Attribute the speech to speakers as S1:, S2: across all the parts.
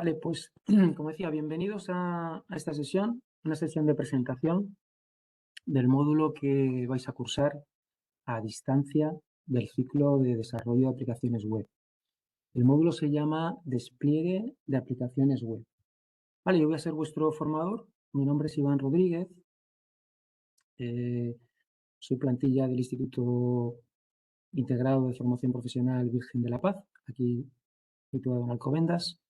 S1: Vale, pues como decía, bienvenidos a esta sesión, una sesión de presentación del módulo que vais a cursar a distancia del ciclo de desarrollo de aplicaciones web. El módulo se llama Despliegue de aplicaciones web. Vale, yo voy a ser vuestro formador. Mi nombre es Iván Rodríguez. Soy plantilla del Instituto Integrado de Formación Profesional Virgen de la Paz, aquí situado en Alcobendas.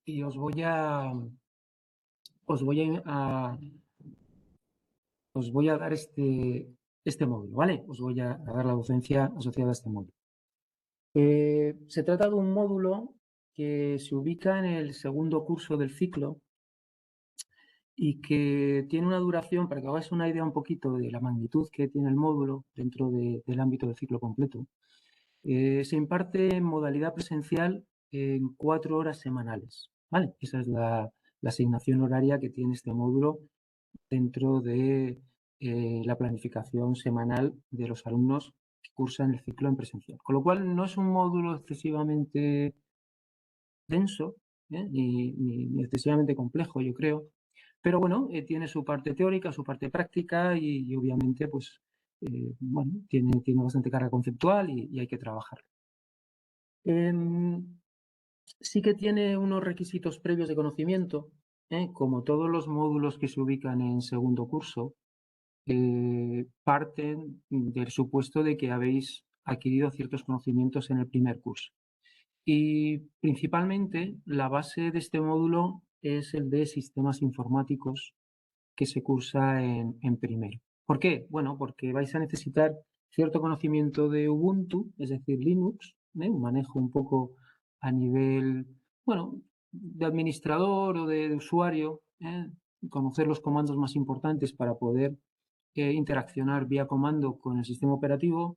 S1: Y os voy a dar este módulo, ¿vale? Os voy a dar la docencia asociada a este módulo. Se trata de un módulo que se ubica en el segundo curso del ciclo y que tiene una duración, para que hagáis una idea un poquito de la magnitud que tiene el módulo dentro del ámbito del ciclo completo. Se imparte en modalidad presencial en 4 horas semanales, ¿vale? Esa es la asignación horaria que tiene este módulo dentro de la planificación semanal de los alumnos que cursan el ciclo en presencial. Con lo cual, no es un módulo excesivamente denso, ni excesivamente complejo, yo creo, pero bueno, tiene su parte teórica, su parte práctica y obviamente, pues, bueno, tiene bastante carga conceptual y hay que trabajarlo. Sí que tiene unos requisitos previos de conocimiento, como todos los módulos que se ubican en segundo curso, parten del supuesto de que habéis adquirido ciertos conocimientos en el primer curso. Y principalmente la base de este módulo es el de sistemas informáticos que se cursa en primero. ¿Por qué? Bueno, porque vais a necesitar cierto conocimiento de Ubuntu, es decir, Linux, un manejo un poco a nivel, bueno, de administrador o de usuario, conocer los comandos más importantes para poder interaccionar vía comando con el sistema operativo.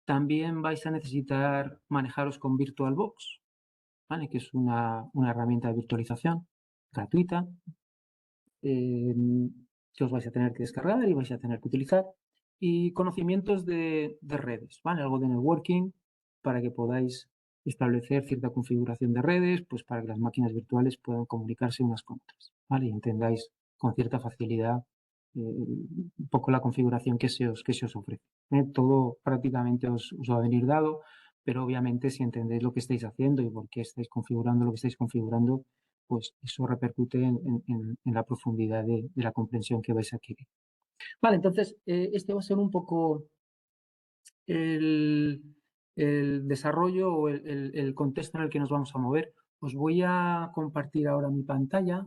S1: También vais a necesitar manejaros con VirtualBox, ¿vale? Que es una herramienta de virtualización gratuita, que os vais a tener que descargar y vais a tener que utilizar. Y conocimientos de redes, ¿vale? Algo de networking para que podáis establecer cierta configuración de redes, pues para que las máquinas virtuales puedan comunicarse unas con otras, ¿vale? Y entendáis con cierta facilidad un poco la configuración que se os ofrece. Todo prácticamente os va a venir dado, pero obviamente si entendéis lo que estáis haciendo y por qué estáis configurando lo que estáis configurando, pues eso repercute en la profundidad de la comprensión que vais a adquirir. Vale, entonces este va a ser un poco el, desarrollo o el contexto en el que nos vamos a mover. Os voy a compartir ahora mi pantalla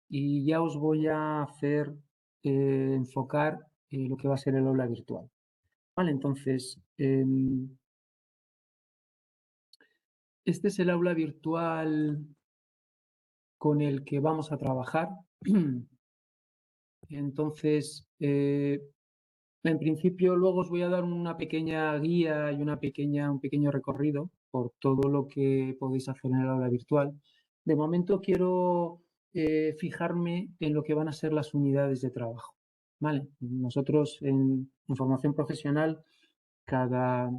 S1: y ya os voy a hacer enfocar lo que va a ser el aula virtual. Vale, entonces, este es el aula virtual con el que vamos a trabajar. Entonces, en principio luego os voy a dar una pequeña guía y un pequeño recorrido por todo lo que podéis hacer en el aula virtual. De momento quiero fijarme en lo que van a ser las unidades de trabajo. ¿Vale? Nosotros en formación profesional, cada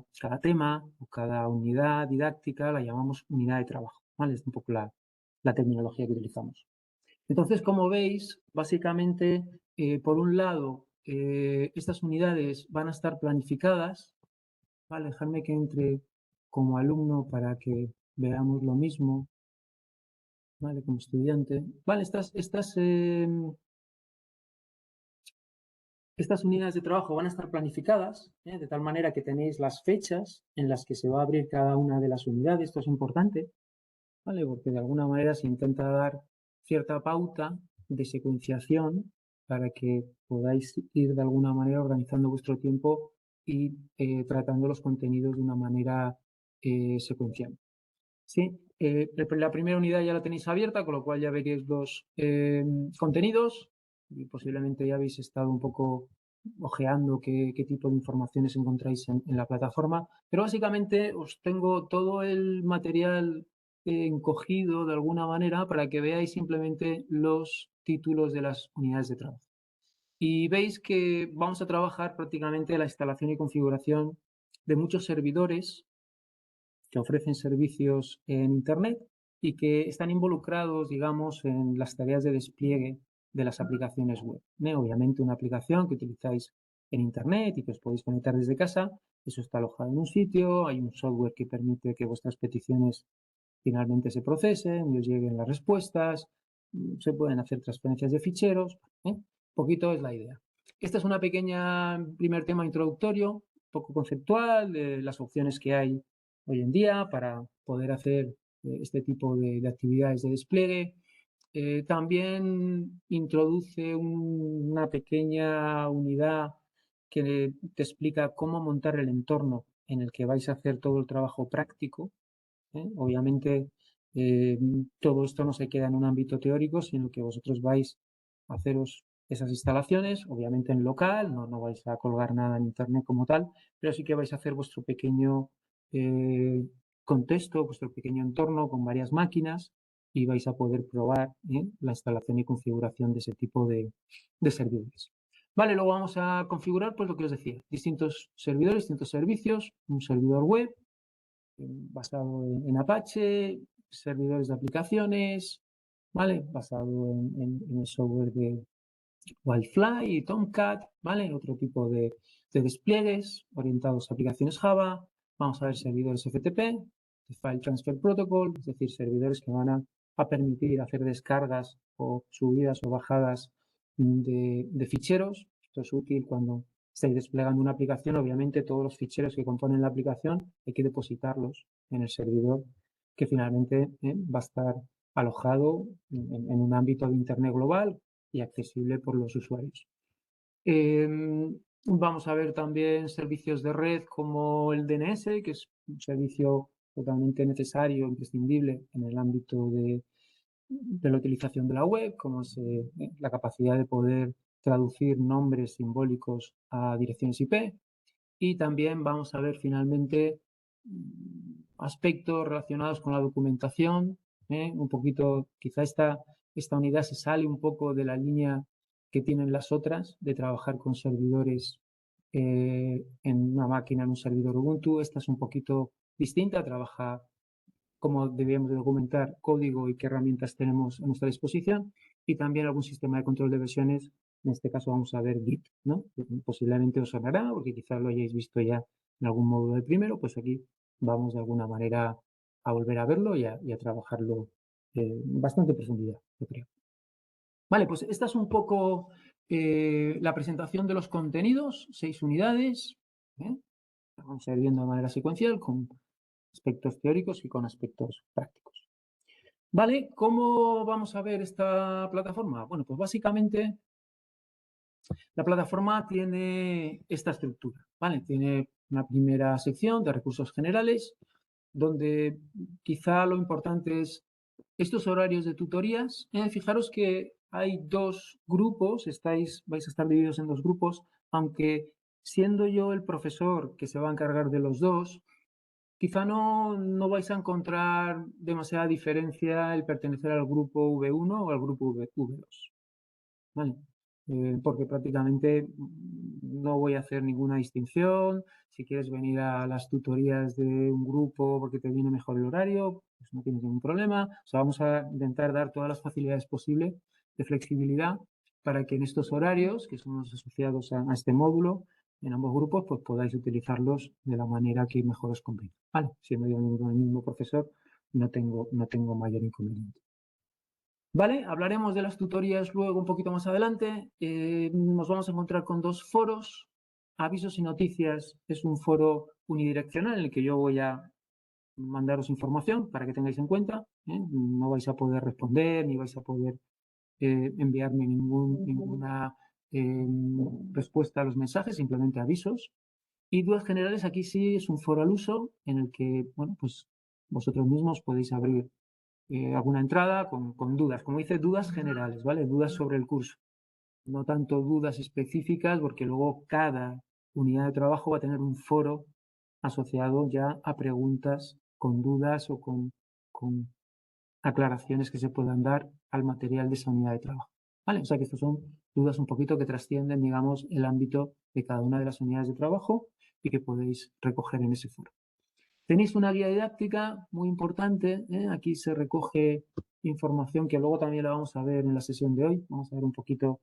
S1: tema o cada unidad didáctica la llamamos unidad de trabajo. ¿Vale? Es un poco la terminología que utilizamos. Entonces, como veis, básicamente, por un lado, estas unidades van a estar planificadas. Vale, dejadme que entre como alumno para que veamos lo mismo, ¿vale? Como estudiante. Vale, estas unidades de trabajo van a estar planificadas, de tal manera que tenéis las fechas en las que se va a abrir cada una de las unidades. Esto es importante, ¿vale? Porque de alguna manera se intenta dar cierta pauta de secuenciación para que podáis ir de alguna manera organizando vuestro tiempo y tratando los contenidos de una manera secuencial. ¿Sí? La primera unidad ya la tenéis abierta, con lo cual ya veréis los contenidos y posiblemente ya habéis estado un poco ojeando qué tipo de informaciones encontráis en la plataforma, pero básicamente os tengo todo el material encogido de alguna manera para que veáis simplemente los títulos de las unidades de trabajo. Y veis que vamos a trabajar prácticamente la instalación y configuración de muchos servidores que ofrecen servicios en Internet, y que están involucrados, digamos, en las tareas de despliegue de las aplicaciones web. Obviamente una aplicación que utilizáis en Internet y que os podéis conectar desde casa, eso está alojado en un sitio, hay un software que permite que vuestras peticiones finalmente se procesen y os lleguen las respuestas, se pueden hacer transferencias de ficheros, poquito es la idea. Esta es una pequeña primer tema introductorio, poco conceptual, de las opciones que hay hoy en día para poder hacer este tipo de actividades de despliegue. También introduce una pequeña unidad que te explica cómo montar el entorno en el que vais a hacer todo el trabajo práctico. Obviamente, todo esto no se queda en un ámbito teórico, sino que vosotros vais a haceros esas instalaciones, obviamente en local, no vais a colgar nada en internet como tal, pero sí que vais a hacer vuestro pequeño contexto, vuestro pequeño entorno con varias máquinas y vais a poder probar la instalación y configuración de ese tipo de servidores. Vale, luego vamos a configurar pues lo que os decía, distintos servidores, distintos servicios, un servidor web, basado en Apache, servidores de aplicaciones, ¿vale? Basado en el software de Wildfly y Tomcat, ¿vale? Otro tipo de despliegues orientados a aplicaciones Java. Vamos a ver servidores FTP, de File Transfer Protocol, es decir, servidores que van a permitir hacer descargas o subidas o bajadas de ficheros. Esto es útil cuando estáis desplegando una aplicación. Obviamente, todos los ficheros que componen la aplicación hay que depositarlos en el servidor que finalmente va a estar alojado en un ámbito de Internet global y accesible por los usuarios. Vamos a ver también servicios de red como el DNS, que es un servicio totalmente necesario, imprescindible en el ámbito de la utilización de la web, como es la capacidad de poder traducir nombres simbólicos a direcciones IP. Y también vamos a ver finalmente aspectos relacionados con la documentación. Un poquito, quizá esta unidad se sale un poco de la línea que tienen las otras de trabajar con servidores en una máquina, en un servidor Ubuntu. Esta es un poquito distinta, trabaja cómo debemos de documentar código y qué herramientas tenemos a nuestra disposición, y también algún sistema de control de versiones. En este caso vamos a ver Git, ¿no? Posiblemente os sonará, porque quizás lo hayáis visto ya en algún módulo de primero, pues aquí vamos de alguna manera a volver a verlo y a trabajarlo bastante profundidad, yo creo. Vale, pues esta es un poco la presentación de los contenidos, 6 unidades. Vamos a ir viendo de manera secuencial con aspectos teóricos y con aspectos prácticos. Vale, ¿cómo vamos a ver esta plataforma? Bueno, pues básicamente la plataforma tiene esta estructura, ¿vale? Tiene una primera sección de recursos generales, donde quizá lo importante es estos horarios de tutorías. Fijaros que hay dos grupos, vais a estar divididos en dos grupos, aunque siendo yo el profesor que se va a encargar de los dos, quizá no vais a encontrar demasiada diferencia el pertenecer al grupo V1 o al grupo V2. ¿Vale? Porque prácticamente no voy a hacer ninguna distinción. Si quieres venir a las tutorías de un grupo porque te viene mejor el horario, pues no tienes ningún problema. O sea, vamos a intentar dar todas las facilidades posibles de flexibilidad para que en estos horarios, que son los asociados a este módulo, en ambos grupos, pues podáis utilizarlos de la manera que mejor os convenga. ¿Vale? Siendo yo el mismo profesor, no tengo mayor inconveniente. ¿Vale? Hablaremos de las tutorías luego un poquito más adelante. Nos vamos a encontrar con dos foros. Avisos y noticias es un foro unidireccional en el que yo voy a mandaros información para que tengáis en cuenta. No vais a poder responder ni vais a poder enviarme ninguna respuesta a los mensajes, simplemente avisos. Y dudas generales, aquí sí es un foro al uso en el que, bueno, pues vosotros mismos podéis abrir alguna entrada con dudas, como dice, dudas generales, ¿vale? Dudas sobre el curso, no tanto dudas específicas, porque luego cada unidad de trabajo va a tener un foro asociado ya a preguntas con dudas o con aclaraciones que se puedan dar al material de esa unidad de trabajo, ¿vale? O sea que estas son dudas un poquito que trascienden, digamos, el ámbito de cada una de las unidades de trabajo y que podéis recoger en ese foro. Tenéis una guía didáctica muy importante. Aquí se recoge información que luego también la vamos a ver en la sesión de hoy. Vamos a ver un poquito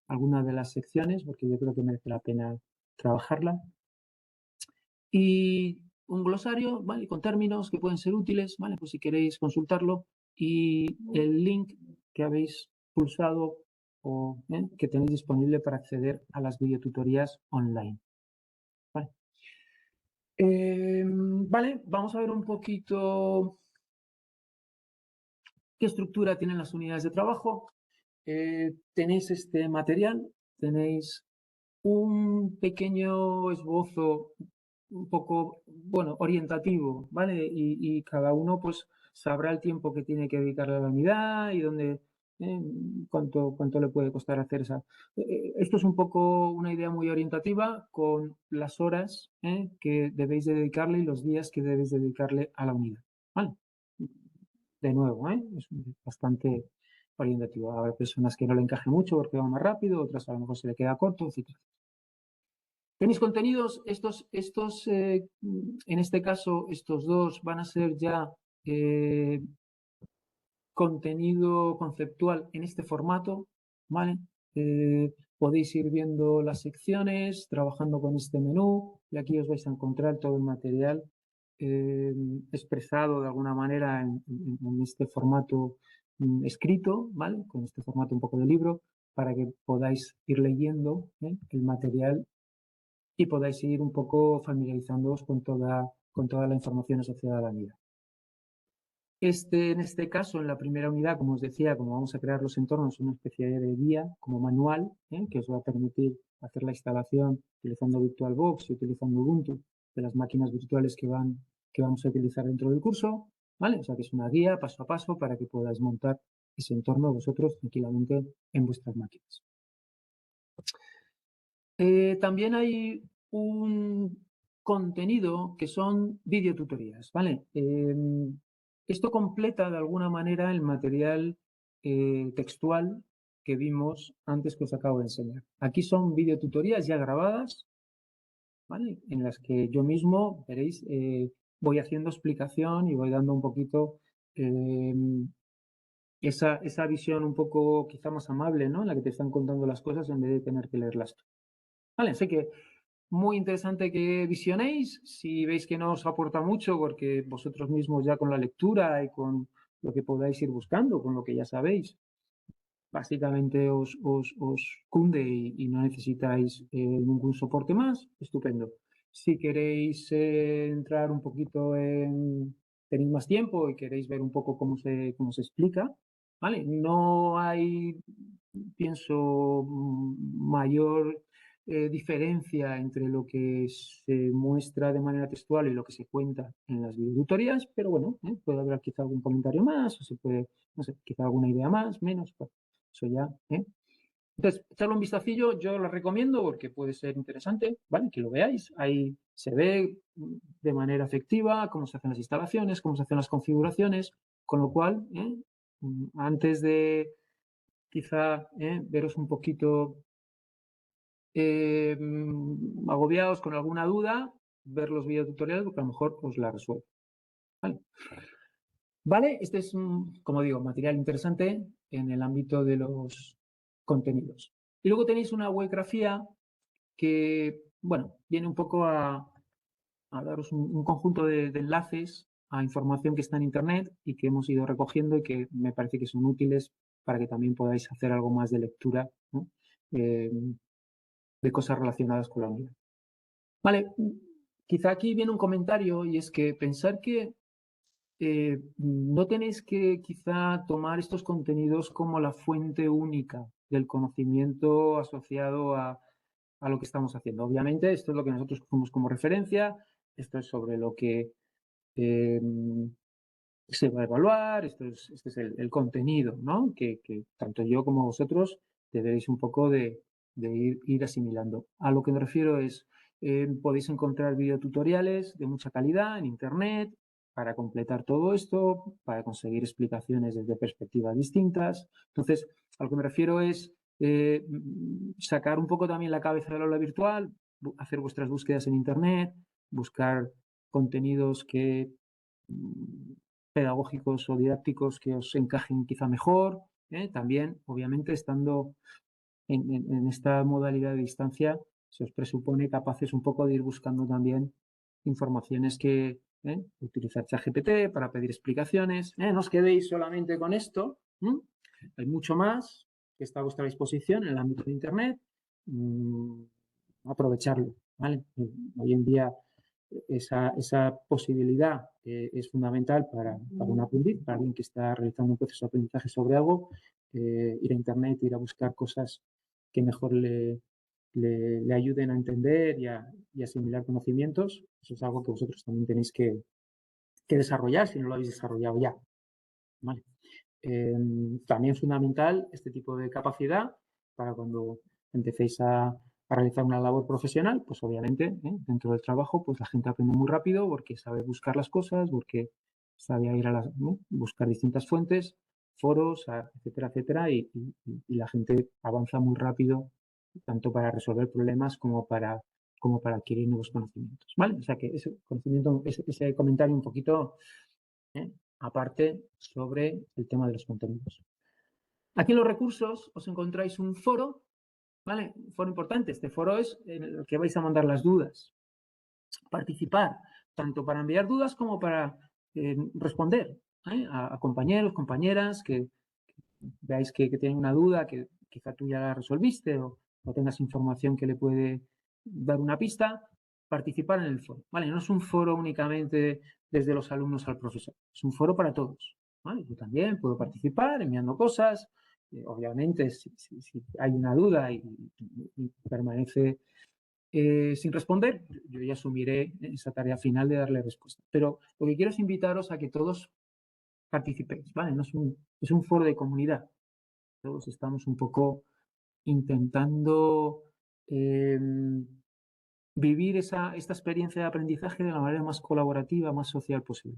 S1: algunas de las secciones porque yo creo que merece la pena trabajarla. Y un glosario, ¿vale? Con términos que pueden ser útiles, ¿vale? Pues si queréis consultarlo. Y el link que habéis pulsado o que tenéis disponible para acceder a las videotutorías online. ¿Vale? Vale, vamos a ver un poquito qué estructura tienen las unidades de trabajo. Tenéis este material, tenéis un pequeño esbozo un poco, bueno, orientativo, ¿vale? Y cada uno pues sabrá el tiempo que tiene que dedicarle a la unidad y dónde, cuánto le puede costar hacer esa. Esto es un poco una idea muy orientativa con las horas que debéis de dedicarle y los días que debéis dedicarle a la unidad, ¿vale? De nuevo, es bastante orientativo. Habrá personas que no le encaje mucho porque va más rápido, otras a lo mejor se le queda corto, etc. Tenéis contenidos, en este caso, estos dos van a ser ya contenido conceptual en este formato, ¿vale? Podéis ir viendo las secciones, trabajando con este menú, y aquí os vais a encontrar todo el material expresado de alguna manera en este formato escrito, ¿vale? Con este formato un poco de libro, para que podáis ir leyendo el material y podáis ir un poco familiarizándoos con toda la información asociada a la unidad. En este caso, en la primera unidad, como os decía, como vamos a crear los entornos, una especie de guía como manual, que os va a permitir hacer la instalación utilizando VirtualBox y utilizando Ubuntu de las máquinas virtuales que vamos a utilizar dentro del curso, ¿vale? O sea que es una guía paso a paso para que podáis montar ese entorno vosotros tranquilamente en vuestras máquinas. También hay un contenido que son videotutorías, ¿vale? Esto completa de alguna manera el material textual que vimos antes que os acabo de enseñar. Aquí son videotutorías ya grabadas, ¿vale? En las que yo mismo, veréis, voy haciendo explicación y voy dando un poquito esa visión un poco quizá más amable, ¿no? En la que te están contando las cosas en vez de tener que leerlas tú. Vale, sé que muy interesante que visionéis. Si veis que no os aporta mucho, porque vosotros mismos ya con la lectura y con lo que podáis ir buscando, con lo que ya sabéis, básicamente os cunde y no necesitáis ningún soporte más, estupendo. Si queréis entrar un poquito tenéis más tiempo y queréis ver un poco cómo se explica, ¿vale? No hay, pienso, mayor diferencia entre lo que se muestra de manera textual y lo que se cuenta en las videotutorías, pero bueno, puede haber quizá algún comentario más, o se puede, no sé, quizá alguna idea más, menos, pues, eso ya, Entonces, echarle un vistacillo, yo lo recomiendo porque puede ser interesante, ¿vale? Que lo veáis. Ahí se ve de manera efectiva cómo se hacen las instalaciones, cómo se hacen las configuraciones, con lo cual, antes de quizá veros un poquito agobiados con alguna duda, ver los videotutoriales porque a lo mejor os la resuelve. ¿Vale? Este es, como digo, material interesante en el ámbito de los contenidos. Y luego tenéis una webgrafía que, bueno, viene un poco a daros un conjunto de enlaces a información que está en Internet y que hemos ido recogiendo y que me parece que son útiles para que también podáis hacer algo más de lectura, ¿no? De cosas relacionadas con la unidad. Vale, quizá aquí viene un comentario y es que pensar que no tenéis que quizá tomar estos contenidos como la fuente única del conocimiento asociado a lo que estamos haciendo. Obviamente, esto es lo que nosotros cogemos como referencia, esto es sobre lo que se va a evaluar, este es el contenido, ¿no? Que tanto yo como vosotros deberéis un poco de ir asimilando. A lo que me refiero es, podéis encontrar videotutoriales de mucha calidad en Internet para completar todo esto, para conseguir explicaciones desde perspectivas distintas. Entonces, a lo que me refiero es sacar un poco también la cabeza del aula virtual, hacer vuestras búsquedas en Internet, buscar contenidos pedagógicos o didácticos que os encajen quizá mejor. También, obviamente, estando en esta modalidad de distancia, se os presupone capaces un poco de ir buscando también informaciones utilizar ChatGPT para pedir explicaciones. No os quedéis solamente con esto. Hay mucho más que está a vuestra disposición en el ámbito de Internet. Aprovecharlo, ¿vale? Hoy en día esa posibilidad es fundamental para un aprendiz, para alguien que está realizando un proceso de aprendizaje sobre algo, ir a Internet, ir a buscar cosas que mejor le ayuden a entender y a asimilar conocimientos. Eso es algo que vosotros también tenéis que desarrollar si no lo habéis desarrollado ya. ¿Vale? También es fundamental este tipo de capacidad para cuando empecéis a realizar una labor profesional, pues obviamente dentro del trabajo pues la gente aprende muy rápido porque sabe buscar las cosas, porque sabe ir a buscar distintas fuentes, foros, etcétera, etcétera, y la gente avanza muy rápido tanto para resolver problemas como para adquirir nuevos conocimientos, ¿vale? O sea que ese conocimiento, ese comentario un poquito aparte sobre el tema de los contenidos. Aquí en los recursos os encontráis un foro, ¿vale? Un foro importante. Este foro es en el que vais a mandar las dudas. Participar, tanto para enviar dudas como para responder a compañeros, compañeras que veáis que tienen una duda, que quizá tú ya la resolviste o tengas información que le puede dar una pista. Participar en el foro, ¿vale? No es un foro únicamente desde los alumnos al profesor, es un foro para todos, ¿vale? Yo también puedo participar enviando cosas, obviamente si hay una duda y permanece sin responder, yo ya asumiré esa tarea final de darle respuesta. Pero lo que quiero es invitaros a que todos participéis, ¿vale? No es un foro de comunidad, todos estamos un poco intentando vivir esta experiencia de aprendizaje de la manera más colaborativa, más social posible.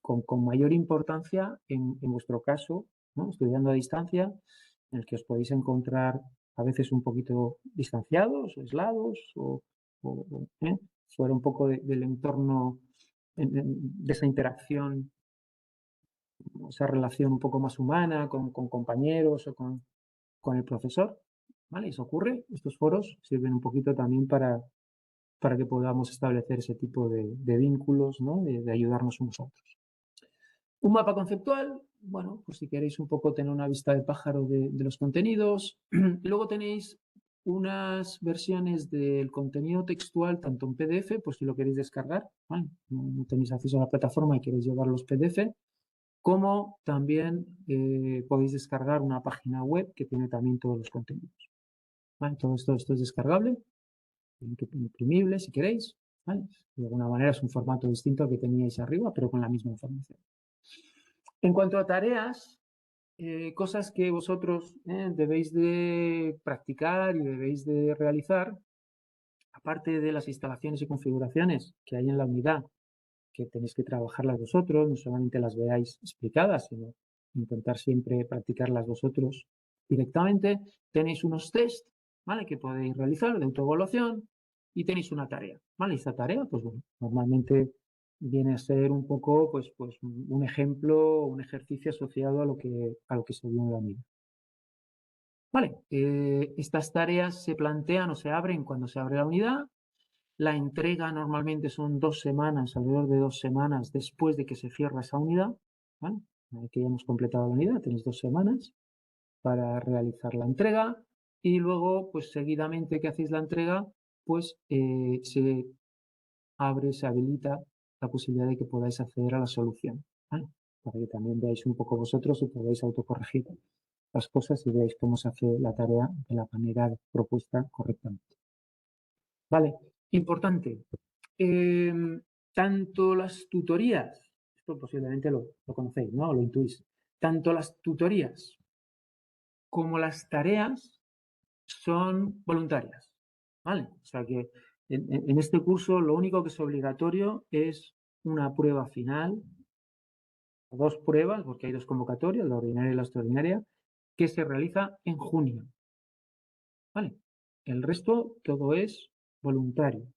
S1: Con mayor importancia en vuestro caso, ¿no? Estudiando a distancia, en el que os podéis encontrar a veces un poquito distanciados, aislados, o fuera un poco del entorno, de esa interacción, esa relación un poco más humana con compañeros o con el profesor, ¿vale? Y eso ocurre, estos foros sirven un poquito también para que podamos establecer ese tipo de vínculos, ¿no? De ayudarnos unos a otros. Un mapa conceptual, bueno, pues si queréis un poco tener una vista de pájaro de los contenidos. Luego tenéis unas versiones del contenido textual, tanto en PDF, pues si lo queréis descargar, ¿vale? No tenéis acceso a la plataforma y queréis llevar los PDF, como también podéis descargar una página web que tiene también todos los contenidos. ¿Vale? Todo esto es descargable, imprimible si queréis, ¿vale? De alguna manera es un formato distinto al que teníais arriba, pero con la misma información. En cuanto a tareas, cosas que vosotros debéis de practicar y debéis de realizar, aparte de las instalaciones y configuraciones que hay en la unidad, que tenéis que trabajarlas vosotros, no solamente las veáis explicadas, sino intentar siempre practicarlas vosotros directamente, tenéis unos test, ¿vale? Que podéis realizar de autoevaluación y tenéis una tarea, ¿vale? Esta tarea, pues bueno, normalmente viene a ser un poco, pues un ejemplo, un ejercicio asociado a lo que se vio en la unidad. Vale, estas tareas se plantean o se abren cuando se abre la unidad. La entrega normalmente son 2 semanas, alrededor de 2 semanas después de que se cierra esa unidad, ¿vale? Una vez que ya hemos completado la unidad, tenéis 2 semanas para realizar la entrega y luego, pues seguidamente que hacéis la entrega, pues se abre, se habilita la posibilidad de que podáis acceder a la solución, ¿vale? Para que también veáis un poco vosotros y podáis autocorregir las cosas y veáis cómo se hace la tarea de la manera propuesta correctamente. Vale, importante. Tanto las tutorías, esto posiblemente lo conocéis, ¿no? Lo intuís. Tanto las tutorías como las tareas son voluntarias, ¿vale? O sea que en este curso lo único que es obligatorio es una prueba final, o 2 pruebas, porque hay 2 convocatorias, la ordinaria y la extraordinaria, que se realiza en junio, ¿vale? El resto todo es voluntario.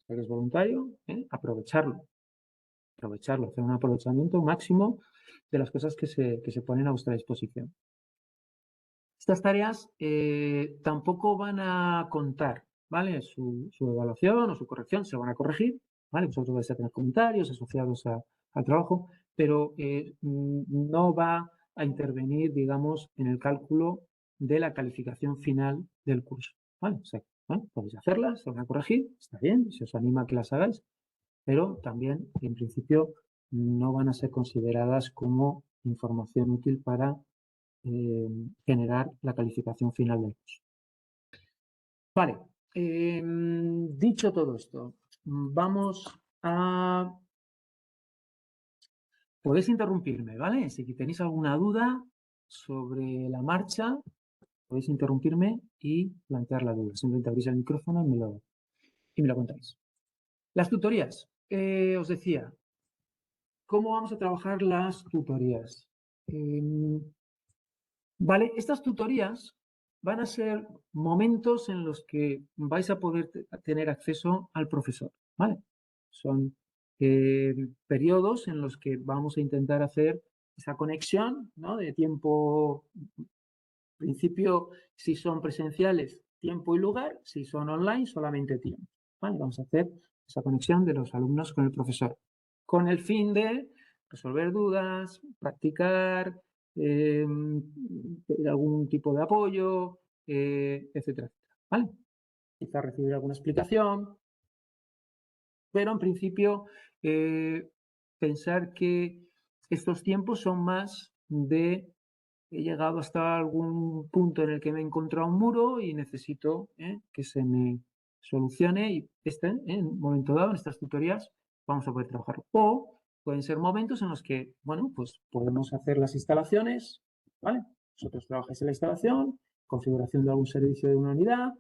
S1: eres voluntario, aprovecharlo, hacer un aprovechamiento máximo de las cosas que se ponen a vuestra disposición. Estas tareas tampoco van a contar, ¿vale? Su evaluación o su corrección se van a corregir, ¿vale? Vosotros vais a tener comentarios asociados al trabajo, pero no va a intervenir, digamos, en el cálculo de la calificación final del curso, ¿vale? O sea, bueno, podéis hacerlas, se van a corregir, está bien, si os anima a que las hagáis, pero también, en principio, no van a ser consideradas como información útil para generar la calificación final del curso. Vale, dicho todo esto, vamos a... Podéis interrumpirme, ¿vale? Si tenéis alguna duda sobre la marcha, podéis interrumpirme y plantear la duda. Simplemente abrís el micrófono y me lo contáis. Las tutorías. Os decía, ¿cómo vamos a trabajar las tutorías? Vale, estas tutorías van a ser momentos en los que vais a poder tener acceso al profesor, ¿vale? Son periodos en los que vamos a intentar hacer esa conexión, ¿no? De tiempo, principio, si son presenciales, tiempo y lugar, si son online, solamente tiempo, ¿vale? Vamos a hacer esa conexión de los alumnos con el profesor, con el fin de resolver dudas, practicar, algún tipo de apoyo, etcétera, ¿vale? Quizá recibir alguna explicación, pero en principio pensar que estos tiempos son más de he llegado hasta algún punto en el que me he encontrado un muro y necesito que se me solucione y en un momento dado, en estas tutorías, vamos a poder trabajarlo. O pueden ser momentos en los que, bueno, pues podemos hacer las instalaciones, ¿vale? Vosotros trabajáis en la instalación, configuración de algún servicio de una unidad.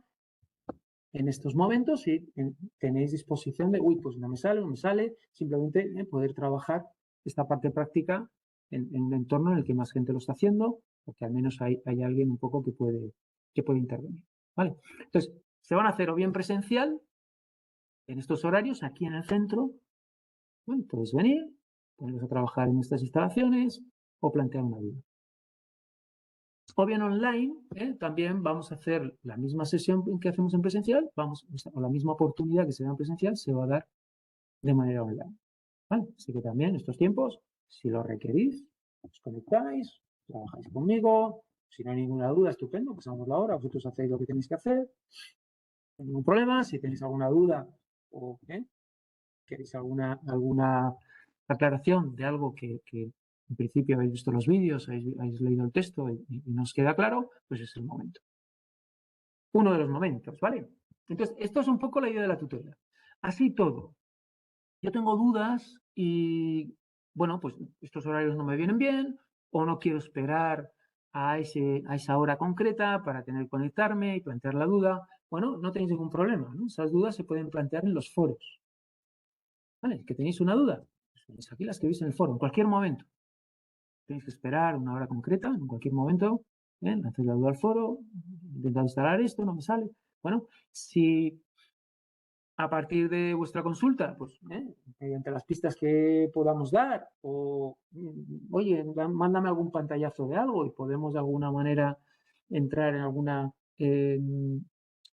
S1: En estos momentos, si tenéis disposición de, uy, pues no me sale, simplemente poder trabajar esta parte práctica en un entorno en el que más gente lo está haciendo, o que al menos hay alguien un poco que puede intervenir, ¿vale? Entonces, se van a hacer o bien presencial, en estos horarios, aquí en el centro, bueno, podéis venir, poneros a trabajar en estas instalaciones o plantear una duda. O bien online, también vamos a hacer la misma sesión que hacemos en presencial, o la misma oportunidad que se da en presencial, se va a dar de manera online. ¿Vale? Así que también estos tiempos, si lo requerís, os conectáis, trabajáis conmigo, si no hay ninguna duda, estupendo, pasamos la hora, vosotros hacéis lo que tenéis que hacer, no hay ningún problema, si tenéis alguna duda o queréis alguna aclaración de algo que en principio habéis visto los vídeos, habéis leído el texto y no os queda claro, pues es el momento. Uno de los momentos, ¿vale? Entonces, esto es un poco la idea de la tutoría. Así todo. Yo tengo dudas y, bueno, pues estos horarios no me vienen bien o no quiero esperar a esa hora concreta para tener que conectarme y plantear la duda. Bueno, no tenéis ningún problema, ¿no? Esas dudas se pueden plantear en los foros. ¿Vale? ¿Que tenéis una duda? Pues aquí las que veis en el foro, en cualquier momento. Tenéis que esperar una hora concreta, en cualquier momento, hacéis la duda al foro, intentad instalar esto, no me sale. Bueno, si a partir de vuestra consulta, pues mediante las pistas que podamos dar, o oye, mándame algún pantallazo de algo y podemos de alguna manera entrar en alguna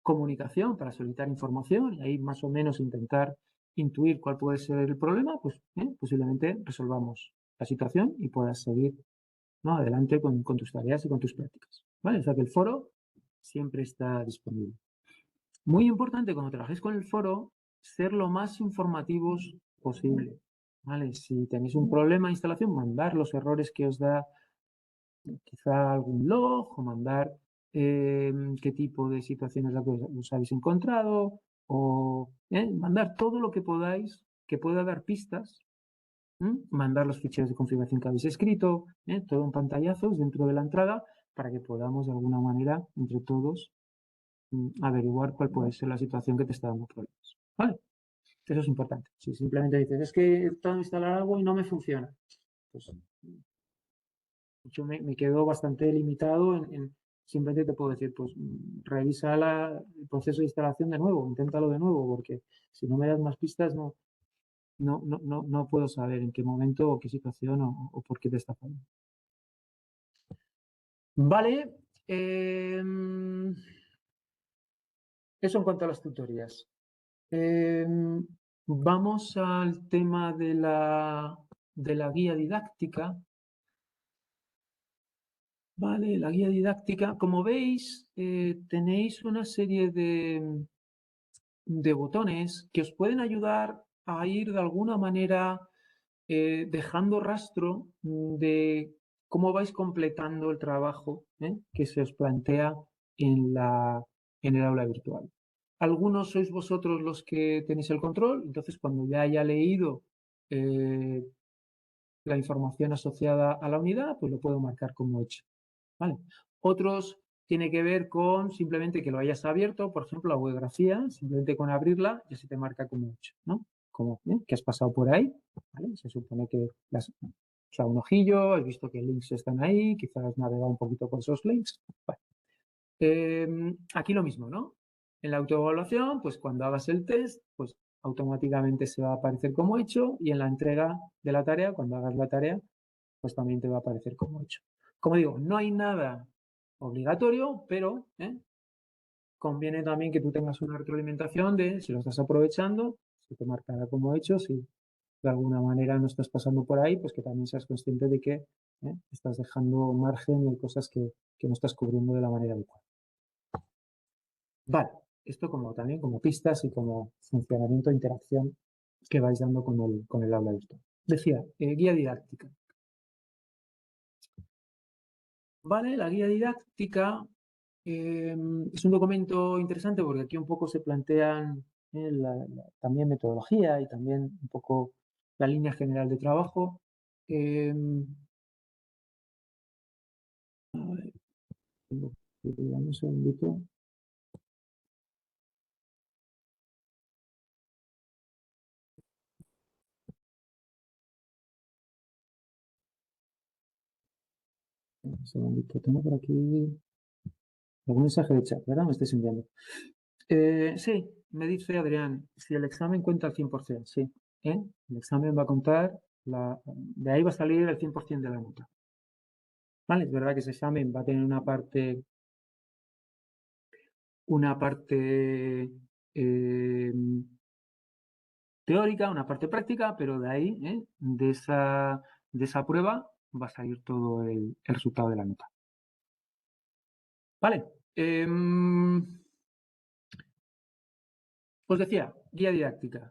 S1: comunicación para solicitar información y ahí más o menos intentar intuir cuál puede ser el problema, pues posiblemente resolvamos la situación y puedas seguir, ¿no?, adelante con tus tareas y con tus prácticas. ¿Vale? O sea que el foro siempre está disponible. Muy importante cuando trabajéis con el foro, ser lo más informativos posible. ¿Vale? Si tenéis un problema de instalación, mandar los errores que os da quizá algún log o mandar qué tipo de situaciones os habéis encontrado o mandar todo lo que podáis que pueda dar pistas, mandar los ficheros de configuración que habéis escrito, todo en pantallazos dentro de la entrada para que podamos de alguna manera entre todos averiguar cuál puede ser la situación que te está dando problemas. ¿Vale? Eso es importante. Si simplemente dices, es que he tratado de instalar algo y no me funciona, pues yo me quedo bastante limitado en simplemente te puedo decir, pues revisa el proceso de instalación de nuevo, inténtalo de nuevo, porque si no me das más pistas no puedo saber en qué momento o qué situación o por qué te está fallando. Vale. Eso en cuanto a las tutorías. Vamos al tema de la guía didáctica. Vale, la guía didáctica. Como veis, tenéis una serie de botones que os pueden ayudar a ir de alguna manera dejando rastro de cómo vais completando el trabajo que se os plantea en el aula virtual. Algunos sois vosotros los que tenéis el control, entonces cuando ya haya leído la información asociada a la unidad, pues lo puedo marcar como hecho. ¿Vale? Otros tiene que ver con simplemente que lo hayas abierto, por ejemplo, la webgrafía, simplemente con abrirla ya se te marca como hecho, ¿no? Como que has pasado por ahí, ¿vale? Se supone que has echado un ojillo, has visto que links están ahí, quizás has navegado un poquito por esos links. Vale. Aquí lo mismo, ¿no? En la autoevaluación, pues cuando hagas el test, pues automáticamente se va a aparecer como hecho y en la entrega de la tarea, cuando hagas la tarea, pues también te va a aparecer como hecho. Como digo, no hay nada obligatorio, pero conviene también que tú tengas una retroalimentación de si lo estás aprovechando, se te marcará como hecho, si de alguna manera no estás pasando por ahí, pues que también seas consciente de que estás dejando margen de cosas que no estás cubriendo de la manera adecuada. Vale, esto también como pistas y como funcionamiento e interacción que vais dando con el aula virtual. Decía, guía didáctica. Vale, la guía didáctica es un documento interesante porque aquí un poco se plantean también metodología y también un poco la línea general de trabajo. A ver, tengo que darme un segundito. Un segundito, tengo por aquí algún mensaje de chat, ¿verdad? Me estáis enviando. Sí, me dice Adrián, si el examen cuenta al 100%, sí. El examen va a contar, de ahí va a salir el 100% de la nota. ¿Vale? Es verdad que ese examen va a tener una parte teórica, una parte práctica, pero de ahí, de esa prueba, va a salir todo el resultado de la nota. Vale. Os decía, guía didáctica.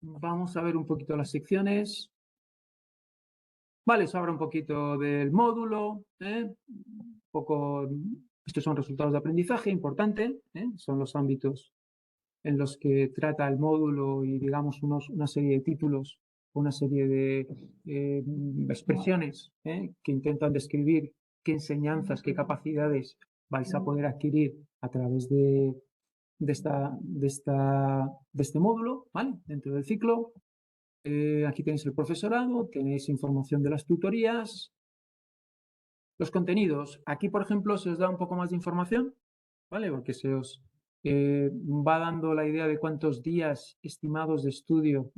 S1: Vamos a ver un poquito las secciones. Vale, os habla un poquito del módulo, un poco, estos son resultados de aprendizaje, importante, son los ámbitos en los que trata el módulo y, digamos, una serie de títulos, una serie de expresiones que intentan describir qué enseñanzas, qué capacidades vais a poder adquirir a través de este módulo, ¿vale? Dentro del ciclo. Aquí tenéis el profesorado, tenéis información de las tutorías, los contenidos. Aquí, por ejemplo, se os da un poco más de información, ¿vale? Porque se os va dando la idea de cuántos días estimados de estudio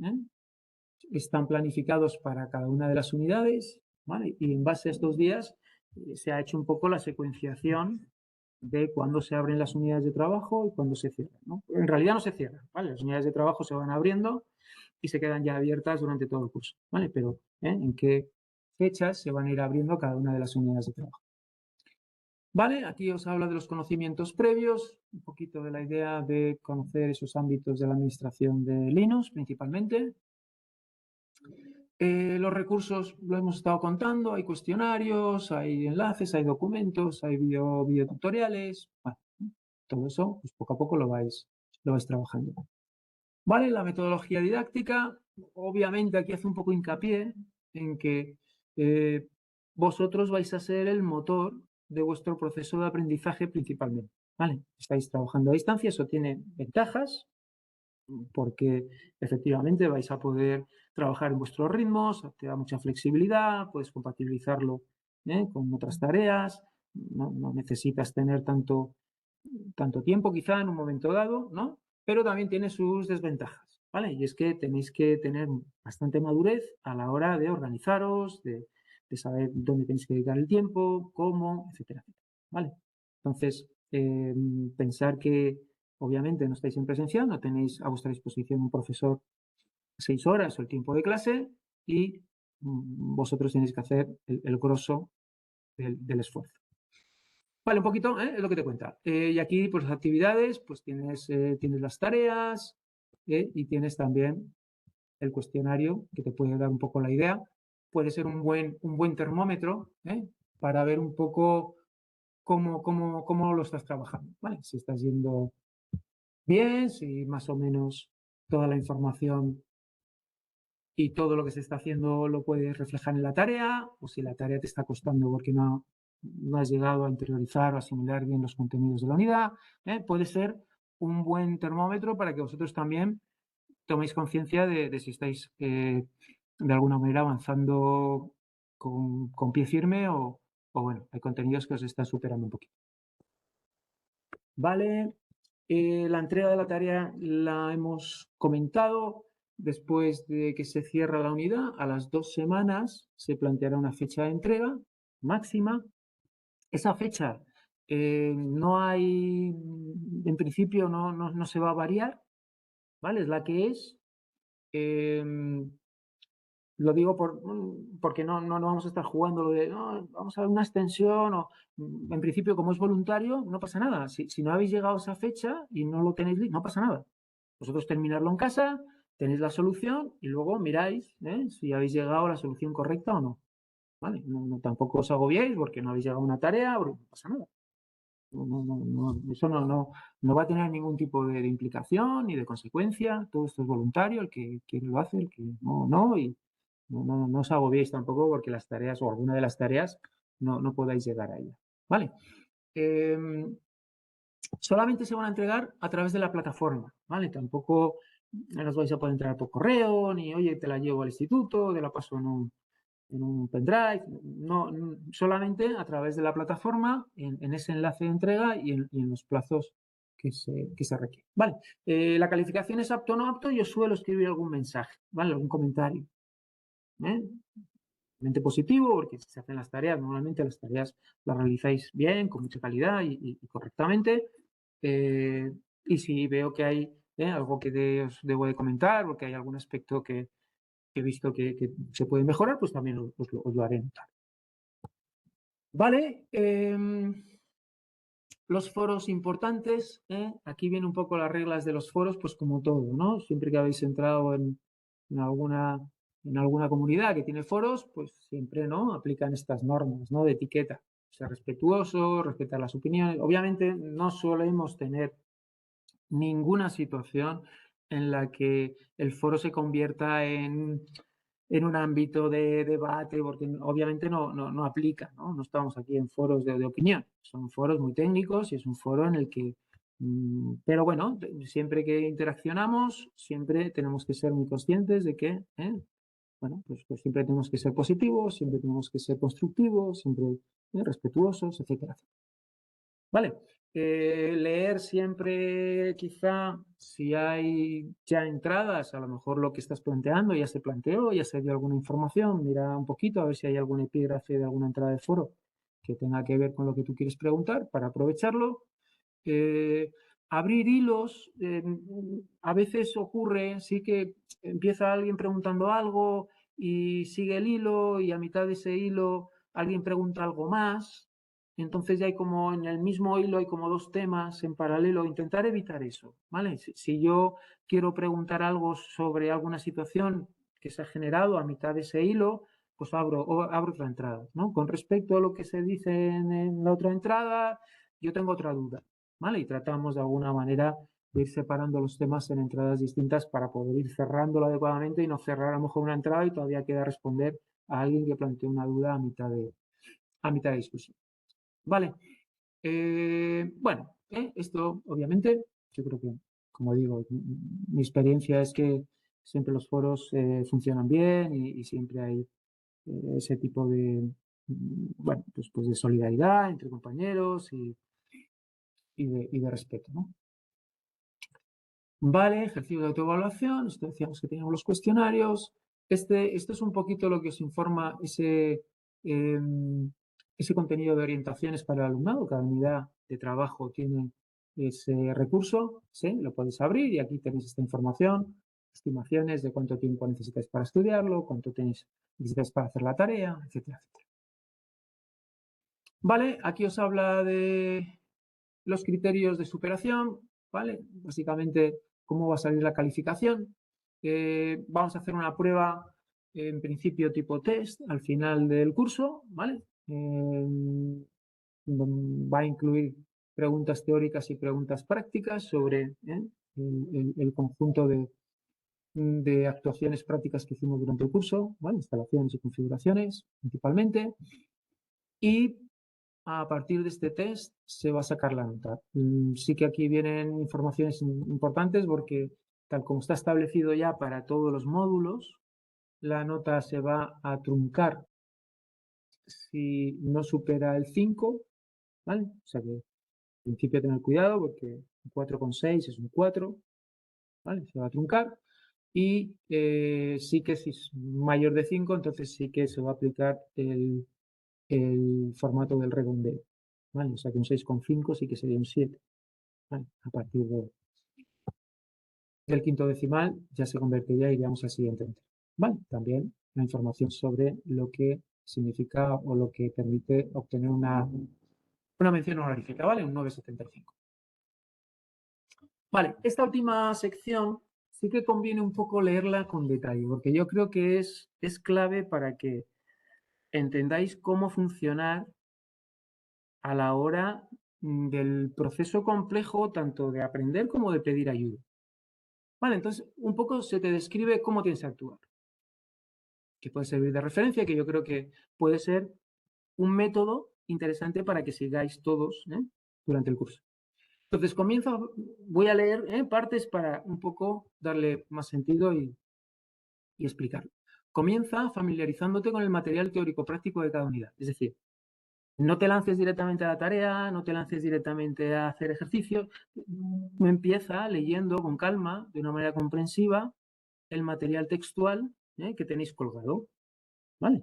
S1: están planificados para cada una de las unidades, ¿vale? Y en base a estos días se ha hecho un poco la secuenciación de cuándo se abren las unidades de trabajo y cuándo se cierran, ¿no? En realidad no se cierran, ¿vale? Las unidades de trabajo se van abriendo y se quedan ya abiertas durante todo el curso, ¿vale? Pero en qué fechas se van a ir abriendo cada una de las unidades de trabajo. Vale, aquí os habla de los conocimientos previos, un poquito de la idea de conocer esos ámbitos de la administración de Linux principalmente. Los recursos lo hemos estado contando, hay cuestionarios, hay enlaces, hay documentos, hay videotutoriales, bueno, todo eso pues poco a poco lo vais trabajando. Vale, la metodología didáctica, obviamente aquí hace un poco hincapié en que vosotros vais a ser el motor de vuestro proceso de aprendizaje principalmente, ¿vale? Estáis trabajando a distancia, eso tiene ventajas, porque efectivamente vais a poder trabajar en vuestros ritmos, te da mucha flexibilidad, puedes compatibilizarlo con otras tareas, no necesitas tener tanto tiempo quizá en un momento dado, ¿no? Pero también tiene sus desventajas, ¿vale? Y es que tenéis que tener bastante madurez a la hora de organizaros, de saber dónde tenéis que dedicar el tiempo, cómo, etcétera, etcétera, ¿vale? Entonces, pensar que obviamente no estáis en presencial, no tenéis a vuestra disposición un profesor 6 horas o el tiempo de clase y vosotros tenéis que hacer el grosso del esfuerzo. Vale, un poquito, es lo que te cuenta. Y aquí, pues las actividades, pues tienes las tareas y tienes también el cuestionario que te puede dar un poco la idea. Puede ser un buen termómetro para ver un poco cómo lo estás trabajando, ¿vale? Si estás yendo bien, si más o menos toda la información y todo lo que se está haciendo lo puedes reflejar en la tarea, o si la tarea te está costando porque no has llegado a interiorizar o asimilar bien los contenidos de la unidad, puede ser un buen termómetro para que vosotros también toméis conciencia de si estáis de alguna manera avanzando con pie firme o bueno, hay contenidos que os están superando un poquito. Vale, la entrega de la tarea la hemos comentado. Después de que se cierra la unidad, a las 2 semanas se planteará una fecha de entrega máxima. Esa fecha no hay, en principio no se va a variar, ¿vale? Es la que es. Lo digo porque no vamos a estar jugando lo de no, vamos a ver una extensión o en principio como es voluntario no pasa nada. Si no habéis llegado a esa fecha y no lo tenéis, no pasa nada. Vosotros terminarlo en casa, tenéis la solución y luego miráis si habéis llegado a la solución correcta o no. ¿Vale? Tampoco os agobiéis porque no habéis llegado a una tarea, no pasa nada. Eso no va a tener ningún tipo de implicación ni de consecuencia. Todo esto es voluntario, el que quiere lo hace, el que no, y no os agobiéis tampoco porque las tareas o alguna de las tareas no podáis llegar a ella. ¿Vale? Solamente se van a entregar a través de la plataforma, ¿vale? Tampoco las vais a poder entregar por correo, ni oye, te la llevo al instituto, te la paso en un pendrive, no, solamente a través de la plataforma, en ese enlace de entrega y en los plazos que se requieren. Vale, la calificación es apto o no apto, yo suelo escribir algún mensaje, ¿vale? Algún comentario. Positivo, porque si se hacen las tareas, normalmente las tareas las realizáis bien, con mucha calidad y correctamente. Y si veo que hay algo que os debo de comentar, porque hay algún aspecto que he visto que se puede mejorar, pues también os lo haré notar. Vale, los foros importantes, aquí vienen un poco las reglas de los foros, pues como todo, ¿no? Siempre que habéis entrado en alguna comunidad que tiene foros, pues siempre, ¿no? Aplican estas normas, ¿no? De etiqueta. Ser respetuoso, respetar las opiniones. Obviamente no solemos tener ninguna situación en la que el foro se convierta en un ámbito de debate, porque obviamente no aplica, ¿no? No estamos aquí en foros de opinión, son foros muy técnicos y es un foro en el que, pero bueno, siempre que interaccionamos, siempre tenemos que ser muy conscientes de que, bueno, pues siempre tenemos que ser positivos, siempre tenemos que ser constructivos, siempre respetuosos, etcétera. Vale, leer siempre, quizá, si hay ya entradas, a lo mejor lo que estás planteando ya se planteó, ya se dio alguna información, mira un poquito a ver si hay algún epígrafe de alguna entrada de foro que tenga que ver con lo que tú quieres preguntar para aprovecharlo. Abrir hilos, a veces ocurre, sí que empieza alguien preguntando algo y sigue el hilo y a mitad de ese hilo alguien pregunta algo más. Entonces ya hay como en el mismo hilo hay como dos temas en paralelo. Intentar evitar eso, ¿vale? Si yo quiero preguntar algo sobre alguna situación que se ha generado a mitad de ese hilo, pues abro otra entrada, ¿no? Con respecto a lo que se dice en la otra entrada, yo tengo otra duda, ¿vale? Y tratamos de alguna manera de ir separando los temas en entradas distintas para poder ir cerrándolo adecuadamente y no cerrar a lo mejor una entrada y todavía queda responder a alguien que planteó una duda a mitad de discusión. Vale. Bueno, esto obviamente, yo creo que, como digo, mi experiencia es que siempre los foros funcionan bien y siempre hay ese tipo bueno, pues de solidaridad entre compañeros y de respeto, ¿no? Vale, ejercicio de autoevaluación, esto decíamos que teníamos los cuestionarios. Esto es un poquito lo que os informa ese contenido de orientaciones para el alumnado. Cada unidad de trabajo tiene ese recurso, ¿sí? Lo podéis abrir y aquí tenéis esta información, estimaciones de cuánto tiempo necesitáis para estudiarlo, cuánto necesitáis para hacer la tarea, etcétera, etcétera. Vale, aquí os habla de los criterios de superación, ¿vale? Básicamente, cómo va a salir la calificación. Vamos a hacer una prueba, en principio tipo test, al final del curso, ¿vale? Va a incluir preguntas teóricas y preguntas prácticas sobre el conjunto de actuaciones prácticas que hicimos durante el curso, ¿vale? Instalaciones y configuraciones, principalmente. Y a partir de este test se va a sacar la nota. Sí que aquí vienen informaciones importantes porque tal como está establecido ya para todos los módulos, la nota se va a truncar si no supera el 5, ¿vale? O sea que en principio tener cuidado porque un 4,6 es un 4, ¿vale? Se va a truncar. Y sí que si es mayor de 5, entonces sí que se va a aplicar el formato del redondeo, ¿vale? O sea que un 6,5 sí que sería un 7, ¿vale? A partir del quinto decimal ya se convertiría y iríamos al siguiente entero, ¿vale? También la información sobre lo que significa o lo que permite obtener una mención honorífica, ¿vale? Un 9,75. Vale, esta última sección sí que conviene un poco leerla con detalle, porque yo creo que es clave para que entendáis cómo funcionar a la hora del proceso complejo tanto de aprender como de pedir ayuda. Vale, entonces un poco se te describe cómo tienes que actuar, que puede servir de referencia, que yo creo que puede ser un método interesante para que sigáis todos durante el curso. Entonces voy a leer partes para un poco darle más sentido y explicarlo. Comienza familiarizándote con el material teórico práctico de cada unidad, es decir, no te lances directamente a la tarea, no te lances directamente a hacer ejercicio. Empieza leyendo con calma, de una manera comprensiva, el material textual que tenéis colgado. ¿Vale?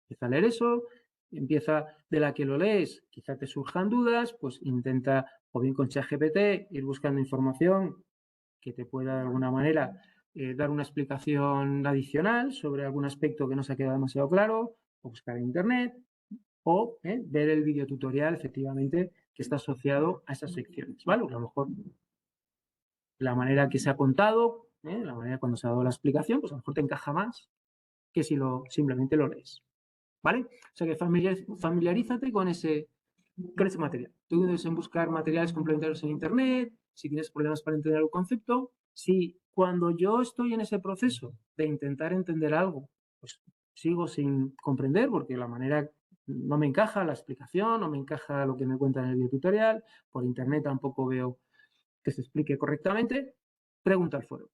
S1: Empieza a leer eso, empieza de la que lo lees, quizá te surjan dudas, pues intenta, o bien con ChatGPT, ir buscando información que te pueda de alguna manera dar una explicación adicional sobre algún aspecto que no se ha quedado demasiado claro, o buscar en Internet, o ver el videotutorial efectivamente que está asociado a esas secciones, ¿vale? A lo mejor la manera que se ha contado, la manera cuando se ha dado la explicación, pues a lo mejor te encaja más que si simplemente lo lees, ¿vale? O sea que familiarízate con ese material. Tú debes buscar materiales complementarios en Internet, si tienes problemas para entender el concepto, si cuando yo estoy en ese proceso de intentar entender algo, pues sigo sin comprender porque la manera no me encaja la explicación, no me encaja lo que me cuenta en el videotutorial, por Internet tampoco veo que se explique correctamente, pregunta al foro.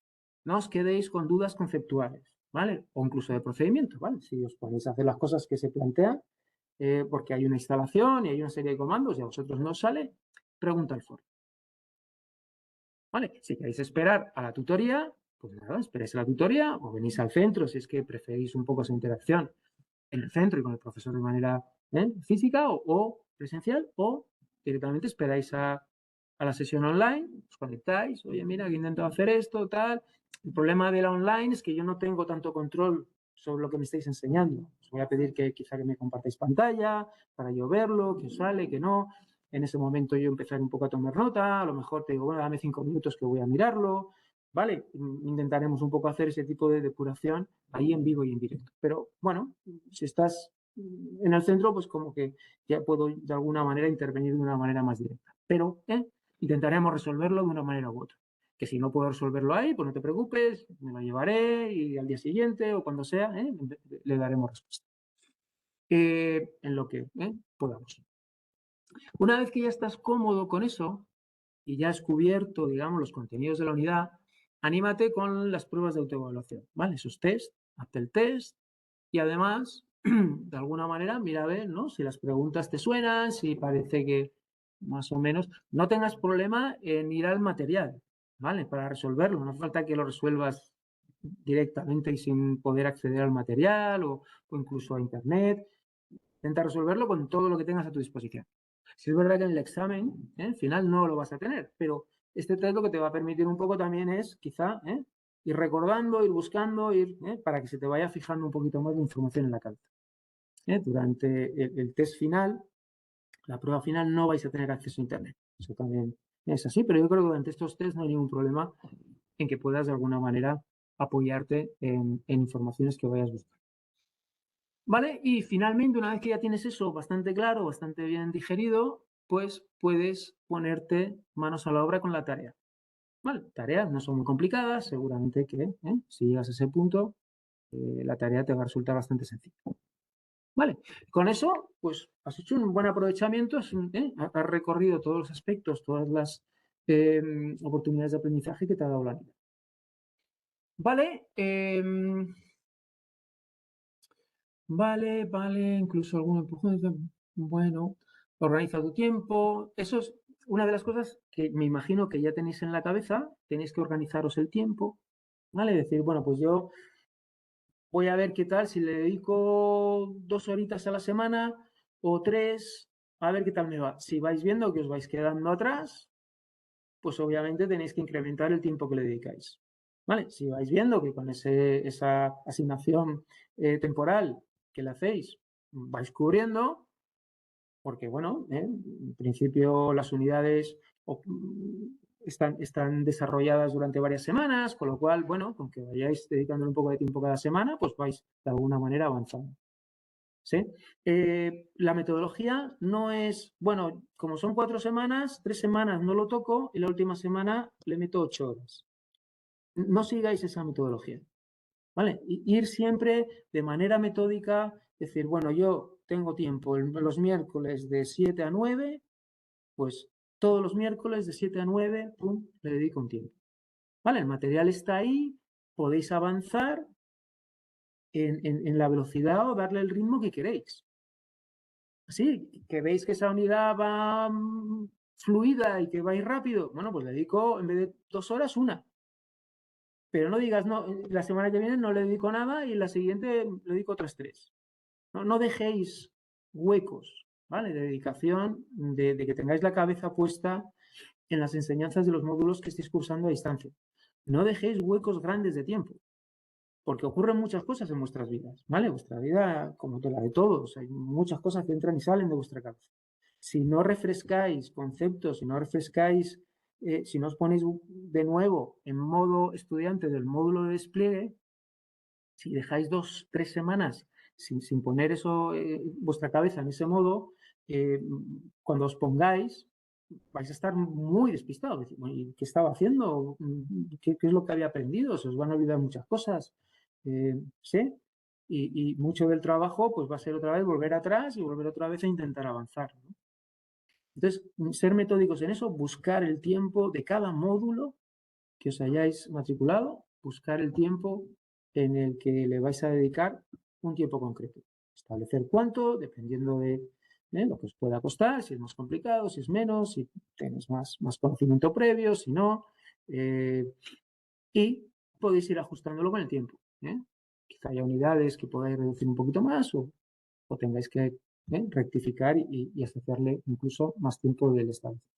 S1: No os quedéis con dudas conceptuales, ¿vale? O incluso de procedimiento, ¿vale? Si os ponéis a hacer las cosas que se plantean, porque hay una instalación y hay una serie de comandos y a vosotros no os sale, pregunta al foro. ¿Vale? Si queréis esperar a la tutoría, pues nada, esperéis a la tutoría o venís al centro si es que preferís un poco esa interacción en el centro y con el profesor de manera física o presencial, o directamente esperáis a la sesión online, os conectáis, oye, mira, que he intentado hacer esto, tal. El problema de la online es que yo no tengo tanto control sobre lo que me estáis enseñando. Os voy a pedir que quizá que me compartáis pantalla para yo verlo, que os sale, que no. En ese momento yo empezaré un poco a tomar nota, a lo mejor te digo, bueno, dame 5 minutos que voy a mirarlo, ¿vale? Intentaremos un poco hacer ese tipo de depuración ahí en vivo y en directo. Pero bueno, si estás en el centro, pues como que ya puedo de alguna manera intervenir de una manera más directa. Pero intentaremos resolverlo de una manera u otra. Que si no puedo resolverlo ahí, pues no te preocupes, me lo llevaré y al día siguiente o cuando sea, le daremos respuesta. En lo que podamos. Una vez que ya estás cómodo con eso y ya has cubierto, digamos, los contenidos de la unidad, anímate con las pruebas de autoevaluación, ¿vale? Esos test, hazte el test y además de alguna manera, mira a ver, ¿no? Si las preguntas te suenan, si parece que más o menos, no tengas problema en ir al material, ¿vale? Para resolverlo, no hace falta que lo resuelvas directamente y sin poder acceder al material o incluso a internet. Intenta resolverlo con todo lo que tengas a tu disposición. Si es verdad que en el examen final no lo vas a tener, pero este test lo que te va a permitir un poco también es quizá ir recordando, ir buscando, para que se te vaya fijando un poquito más de información en la cabeza. Durante el test final, la prueba final, no vais a tener acceso a internet. Eso también es así, pero yo creo que durante estos test no hay ningún problema en que puedas de alguna manera apoyarte en informaciones que vayas buscando. ¿Vale? Y finalmente, una vez que ya tienes eso bastante claro, bastante bien digerido, pues puedes ponerte manos a la obra con la tarea. ¿Vale? Tareas no son muy complicadas, seguramente que si llegas a ese punto, la tarea te va a resultar bastante sencilla. ¿Vale? Con eso, pues has hecho un buen aprovechamiento, has recorrido todos los aspectos, todas las oportunidades de aprendizaje que te ha dado la vida. ¿Vale? Vale, incluso algún empujón. Bueno, organiza tu tiempo. Eso es una de las cosas que me imagino que ya tenéis en la cabeza. Tenéis que organizaros el tiempo, ¿vale? Decir, bueno, pues yo voy a ver qué tal si le dedico 2 horitas a la semana o 3, a ver qué tal me va. Si vais viendo que os vais quedando atrás, pues obviamente tenéis que incrementar el tiempo que le dedicáis. ¿Vale? Si vais viendo que con esa asignación temporal que le hacéis vais cubriendo, porque bueno, en principio las unidades están desarrolladas durante varias semanas, con lo cual, bueno, con que vayáis dedicándole un poco de tiempo cada semana, pues vais de alguna manera avanzando. ¿Sí? La metodología no es, bueno, como son 4 semanas, 3 semanas no lo toco y la última semana le meto 8 horas. No sigáis esa metodología, ¿vale? Ir siempre de manera metódica, decir, bueno, yo tengo tiempo los miércoles de 7 a 9, pues todos los miércoles de 7 a 9, pum, le dedico un tiempo. ¿Vale? El material está ahí, podéis avanzar en la velocidad o darle el ritmo que queréis. Así, que veis que esa unidad va fluida y que vais rápido, bueno, pues le dedico en vez de 2 horas, 1. Pero no digas, no, la semana que viene no le dedico nada y la siguiente le dedico otras 3. No dejéis huecos, ¿vale? De dedicación, de que tengáis la cabeza puesta en las enseñanzas de los módulos que estéis cursando a distancia. No dejéis huecos grandes de tiempo, porque ocurren muchas cosas en vuestras vidas, ¿vale? Vuestra vida, como la de todos, hay muchas cosas que entran y salen de vuestra cabeza. Si no refrescáis conceptos, si no refrescáis, si no os ponéis de nuevo en modo estudiante del módulo de despliegue, si dejáis 2, 3 semanas sin poner eso, vuestra cabeza en ese modo, cuando os pongáis, vais a estar muy despistados. ¿Y qué estaba haciendo? ¿Qué es lo que había aprendido? Se os van a olvidar muchas cosas. ¿Sí? Y mucho del trabajo pues va a ser otra vez volver atrás y volver otra vez a intentar avanzar, ¿no? Entonces, ser metódicos en eso, buscar el tiempo de cada módulo que os hayáis matriculado, buscar el tiempo en el que le vais a dedicar un tiempo concreto. Establecer cuánto, dependiendo de lo que os pueda costar, si es más complicado, si es menos, si tenéis más conocimiento previo, si no. Y podéis ir ajustándolo con el tiempo. Quizá haya unidades que podáis reducir un poquito más o tengáis que rectificar y asociarle incluso más tiempo del establecido.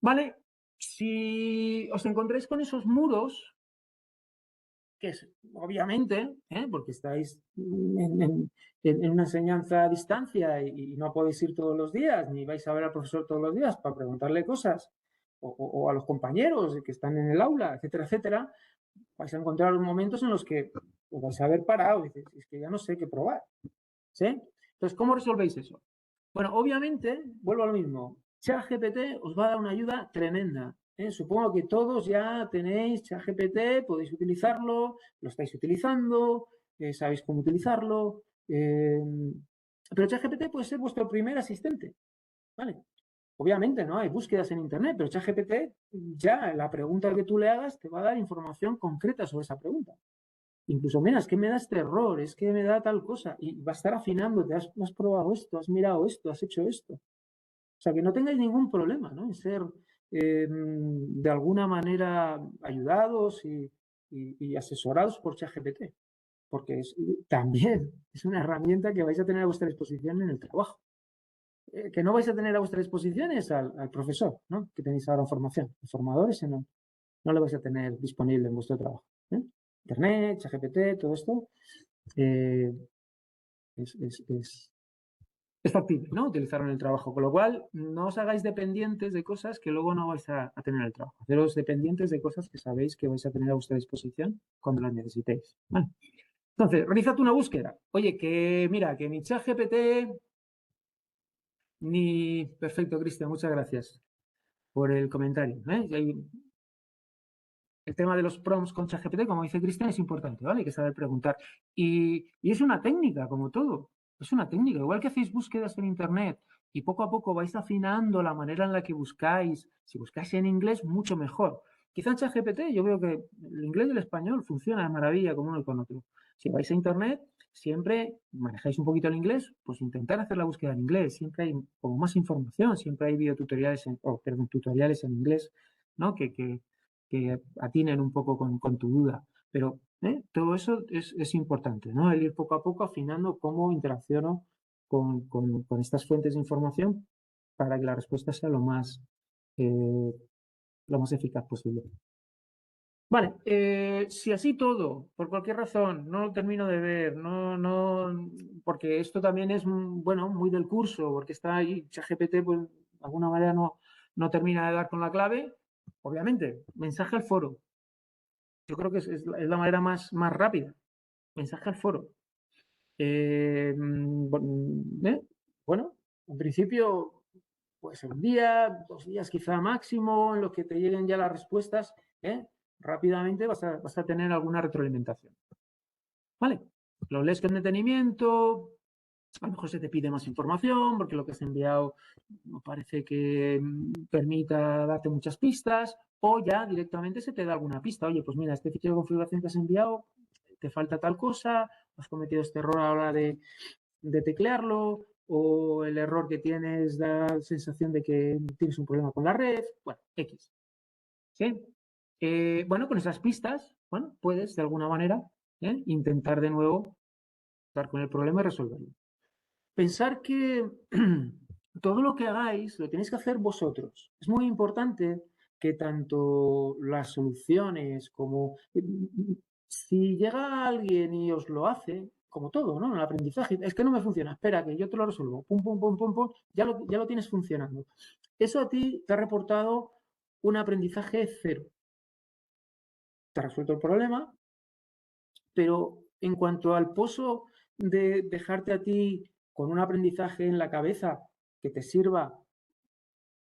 S1: Vale, si os encontráis con esos muros, que es obviamente, porque estáis en una enseñanza a distancia y no podéis ir todos los días, ni vais a ver al profesor todos los días para preguntarle cosas, o a los compañeros que están en el aula, etcétera, etcétera, vais a encontrar momentos en los que os vais a ver parado y dices, es que ya no sé qué probar. ¿Sí? Entonces, ¿cómo resolvéis eso? Bueno, obviamente, vuelvo a lo mismo, ChatGPT os va a dar una ayuda tremenda. Supongo que todos ya tenéis ChatGPT, podéis utilizarlo, lo estáis utilizando, sabéis cómo utilizarlo, pero ChatGPT puede ser vuestro primer asistente, ¿vale? Obviamente, ¿no? Hay búsquedas en Internet, pero ChatGPT ya la pregunta que tú le hagas te va a dar información concreta sobre esa pregunta. Incluso, mira, es que me da este error, es que me da tal cosa, y va a estar afinando, has probado esto, has mirado esto, has hecho esto. O sea, que no tengáis ningún problema, ¿no? En ser de alguna manera ayudados y asesorados por ChatGPT, porque también es una herramienta que vais a tener a vuestra disposición en el trabajo. Que no vais a tener a vuestra disposición es al profesor, ¿no? Que tenéis ahora en formación. El formador ese no lo vais a tener disponible en vuestro trabajo. Internet, ChatGPT, todo esto eh, es factible, ¿no? Utilizarlo en el trabajo. Con lo cual, no os hagáis dependientes de cosas que luego no vais a tener en el trabajo. Haceros dependientes de cosas que sabéis que vais a tener a vuestra disposición cuando las necesitéis. Vale. Entonces, realizad una búsqueda. Oye, que mira, que ni ChatGPT ni... Perfecto, Cristian, muchas gracias por el comentario. El tema de los prompts con ChatGPT, como dice Cristian, es importante, ¿vale? Hay que saber preguntar. Y es una técnica, como todo. Es una técnica. Igual que hacéis búsquedas en Internet y poco a poco vais afinando la manera en la que buscáis. Si buscáis en inglés, mucho mejor. Quizá en ChatGPT yo veo que el inglés y el español funcionan de maravilla con uno y con otro. Si vais a Internet, siempre manejáis un poquito el inglés, pues intentar hacer la búsqueda en inglés. Siempre hay como más información, siempre hay videotutoriales, tutoriales en inglés, ¿no? Que atinen un poco con tu duda. Pero todo eso es importante, ¿no? El ir poco a poco afinando cómo interacciono con estas fuentes de información para que la respuesta sea lo más eficaz posible. Vale, si así todo, por cualquier razón, no lo termino de ver, porque esto también es, bueno, muy del curso, porque está ahí, ChatGPT, pues, de alguna manera no termina de dar con la clave, obviamente, mensaje al foro. Yo creo que es la manera más rápida. Mensaje al foro. Bueno, en principio, pues un día, 2 días quizá máximo, en los que te lleguen ya las respuestas, rápidamente vas a tener alguna retroalimentación. ¿Vale? Lo lees con detenimiento, a lo mejor se te pide más información porque lo que has enviado no parece que permita darte muchas pistas, o ya directamente se te da alguna pista. Oye, pues mira, este fichero de configuración que has enviado, te falta tal cosa, has cometido este error a la hora de teclearlo, o el error que tienes da la sensación de que tienes un problema con la red. Bueno, X. ¿Sí? Bueno, con esas pistas, bueno, puedes de alguna manera intentar de nuevo estar con el problema y resolverlo. Pensar que todo lo que hagáis lo tenéis que hacer vosotros. Es muy importante que tanto las soluciones como si llega alguien y os lo hace, como todo, ¿no? En el aprendizaje, es que no me funciona, espera, que yo te lo resuelvo, pum, pum, pum, pum, pum, ya lo tienes funcionando. Eso a ti te ha reportado un aprendizaje cero. Te ha resuelto el problema, pero en cuanto al pozo de dejarte a ti con un aprendizaje en la cabeza que te sirva,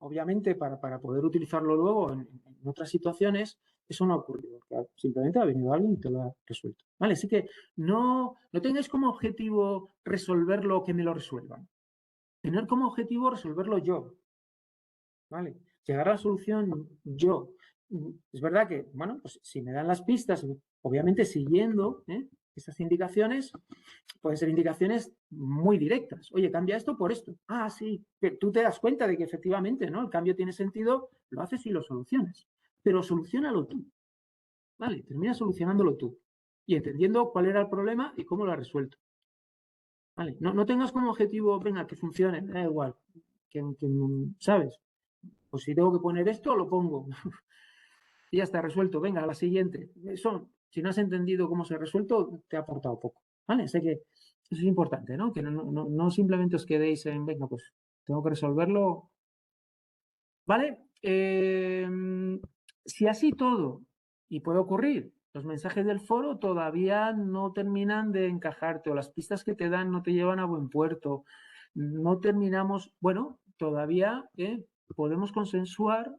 S1: obviamente, para poder utilizarlo luego en otras situaciones, eso no ha ocurrido. Simplemente ha venido alguien y te lo ha resuelto. ¿Vale? Así que no tengáis como objetivo resolverlo o que me lo resuelvan. Tener como objetivo resolverlo yo. ¿Vale? Llegar a la solución yo. Es verdad que, bueno, pues si me dan las pistas, obviamente siguiendo esas indicaciones, pueden ser indicaciones muy directas. Oye, cambia esto por esto. Ah, sí, que tú te das cuenta de que efectivamente, ¿no? El cambio tiene sentido, lo haces y lo solucionas. Pero solucionalo tú. ¿Vale? Termina solucionándolo tú. Y entendiendo cuál era el problema y cómo lo has resuelto. ¿Vale? No tengas como objetivo, venga, que funcione, da igual. ¿Sabes? Pues si tengo que poner esto, lo pongo. Y ya está resuelto. Venga, a la siguiente. Eso, si no has entendido cómo se ha resuelto, te ha aportado poco. ¿Vale? Así que eso es importante, ¿no? Que no simplemente os quedéis en, venga, pues tengo que resolverlo. ¿Vale? Si así todo, y puede ocurrir, los mensajes del foro todavía no terminan de encajarte o las pistas que te dan no te llevan a buen puerto. No terminamos, bueno, todavía podemos consensuar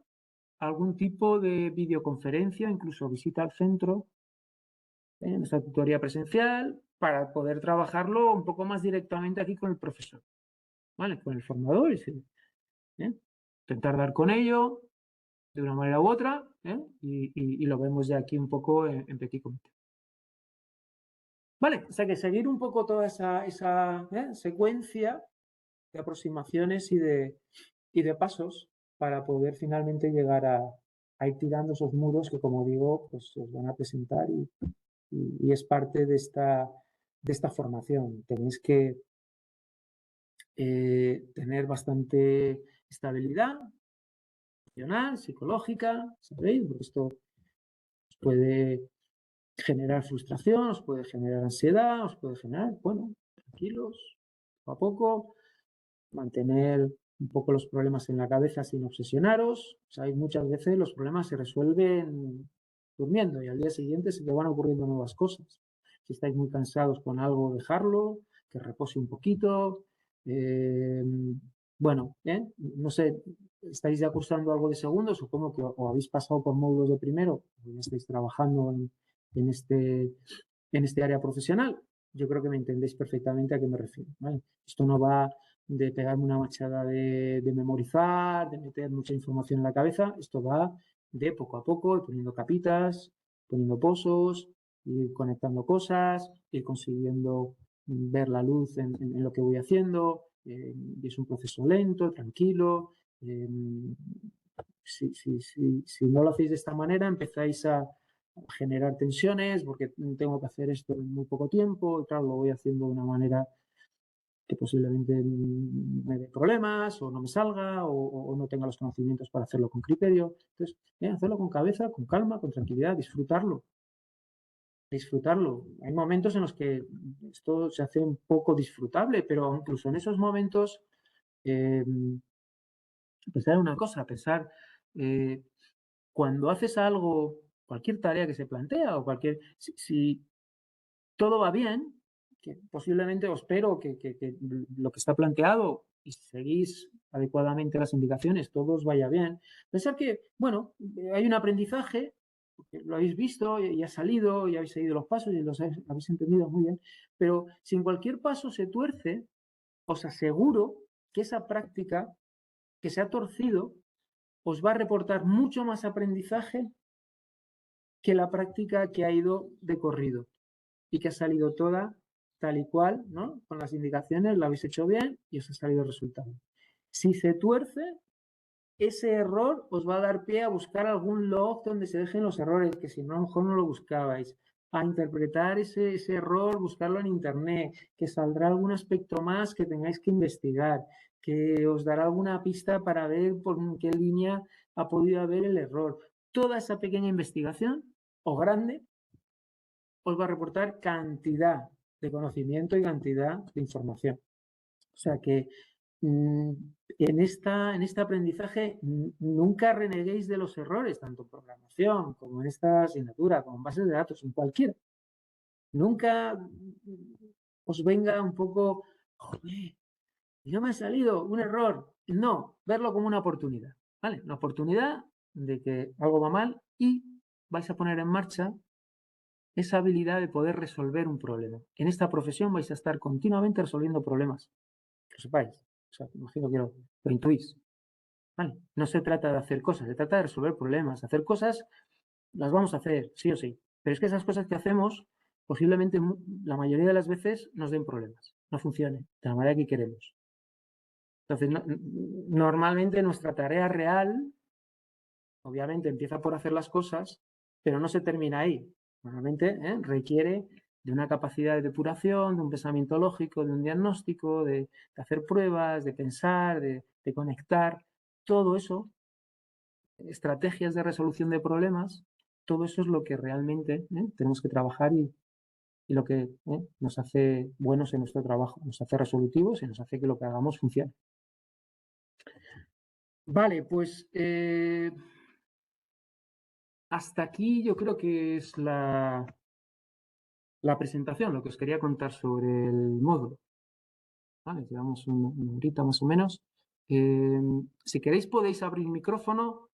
S1: algún tipo de videoconferencia, incluso visita al centro, en nuestra tutoría presencial, para poder trabajarlo un poco más directamente aquí con el profesor, ¿vale? Con el formador, intentar dar con ello de una manera u otra, y lo vemos ya aquí un poco en petit comité. Vale, o sea que seguir un poco toda esa secuencia de aproximaciones y de pasos para poder finalmente llegar a ir tirando esos muros que, como digo, pues os van a presentar y es parte de esta formación. Tenéis que tener bastante estabilidad emocional, psicológica, ¿sabéis? Porque esto os puede generar frustración, os puede generar ansiedad, os puede generar, bueno, tranquilos, poco a poco, mantener un poco los problemas en la cabeza sin obsesionaros. Sabéis, muchas veces los problemas se resuelven durmiendo y al día siguiente se te van ocurriendo nuevas cosas. Si estáis muy cansados con algo, dejarlo, que repose un poquito. Eh, bueno, no sé, estáis ya cursando algo de segundo, supongo que o habéis pasado por módulos de primero, o ya estáis trabajando en este área profesional. Yo creo que me entendéis perfectamente a qué me refiero. ¿Vale? Esto no va de pegarme una machada de memorizar, de meter mucha información en la cabeza. Esto va de poco a poco, ir poniendo capitas, poniendo pozos, ir conectando cosas, ir consiguiendo ver la luz en lo que voy haciendo. Y es un proceso lento, tranquilo. Si no lo hacéis de esta manera, empezáis a generar tensiones porque tengo que hacer esto en muy poco tiempo y claro, lo voy haciendo de una manera que posiblemente me dé problemas o no me salga o no tenga los conocimientos para hacerlo con criterio. Entonces, hacerlo con cabeza, con calma, con tranquilidad, disfrutarlo. Disfrutarlo. Hay momentos en los que esto se hace un poco disfrutable, pero incluso en esos momentos, eh, pensar en una cosa, pensar cuando haces algo, cualquier tarea que se plantea o cualquier, si todo va bien, que posiblemente os espero que lo que está planteado y si seguís adecuadamente las indicaciones, todo os vaya bien. Pensar que, bueno, hay un aprendizaje, porque lo habéis visto y ha salido y habéis seguido los pasos y los habéis entendido muy bien, pero si en cualquier paso se tuerce, os aseguro que esa práctica que se ha torcido os va a reportar mucho más aprendizaje que la práctica que ha ido de corrido y que ha salido toda tal y cual, ¿no? Con las indicaciones, lo habéis hecho bien y os ha salido el resultado. Si se tuerce, ese error os va a dar pie a buscar algún log donde se dejen los errores, que si no, a lo mejor no lo buscabais. A interpretar ese error, buscarlo en internet, que saldrá algún aspecto más que tengáis que investigar, que os dará alguna pista para ver por qué línea ha podido haber el error. Toda esa pequeña investigación, o grande, os va a reportar cantidad de conocimiento y cantidad de información. O sea que en este aprendizaje nunca reneguéis de los errores, tanto en programación como en esta asignatura, como en bases de datos, en cualquiera. Nunca os venga un poco, joder, no me ha salido un error. No, verlo como una oportunidad, ¿vale? Una oportunidad de que algo va mal y vais a poner en marcha esa habilidad de poder resolver un problema. En esta profesión vais a estar continuamente resolviendo problemas, que lo sepáis. O sea, imagino que lo intuís. ¿Vale? No se trata de hacer cosas, se trata de resolver problemas. Hacer cosas las vamos a hacer, sí o sí. Pero es que esas cosas que hacemos, posiblemente la mayoría de las veces nos den problemas, no funcionen de la manera que queremos. Entonces, normalmente nuestra tarea real, obviamente, empieza por hacer las cosas, pero no se termina ahí. Normalmente requiere de una capacidad de depuración, de un pensamiento lógico, de un diagnóstico, de hacer pruebas, de pensar, de conectar. Todo eso, estrategias de resolución de problemas, todo eso es lo que realmente tenemos que trabajar y lo que nos hace buenos en nuestro trabajo, nos hace resolutivos y nos hace que lo que hagamos funcione. Vale, pues hasta aquí yo creo que es la presentación, lo que os quería contar sobre el módulo. ¿Vale? Llevamos una horita más o menos. Si queréis podéis abrir micrófono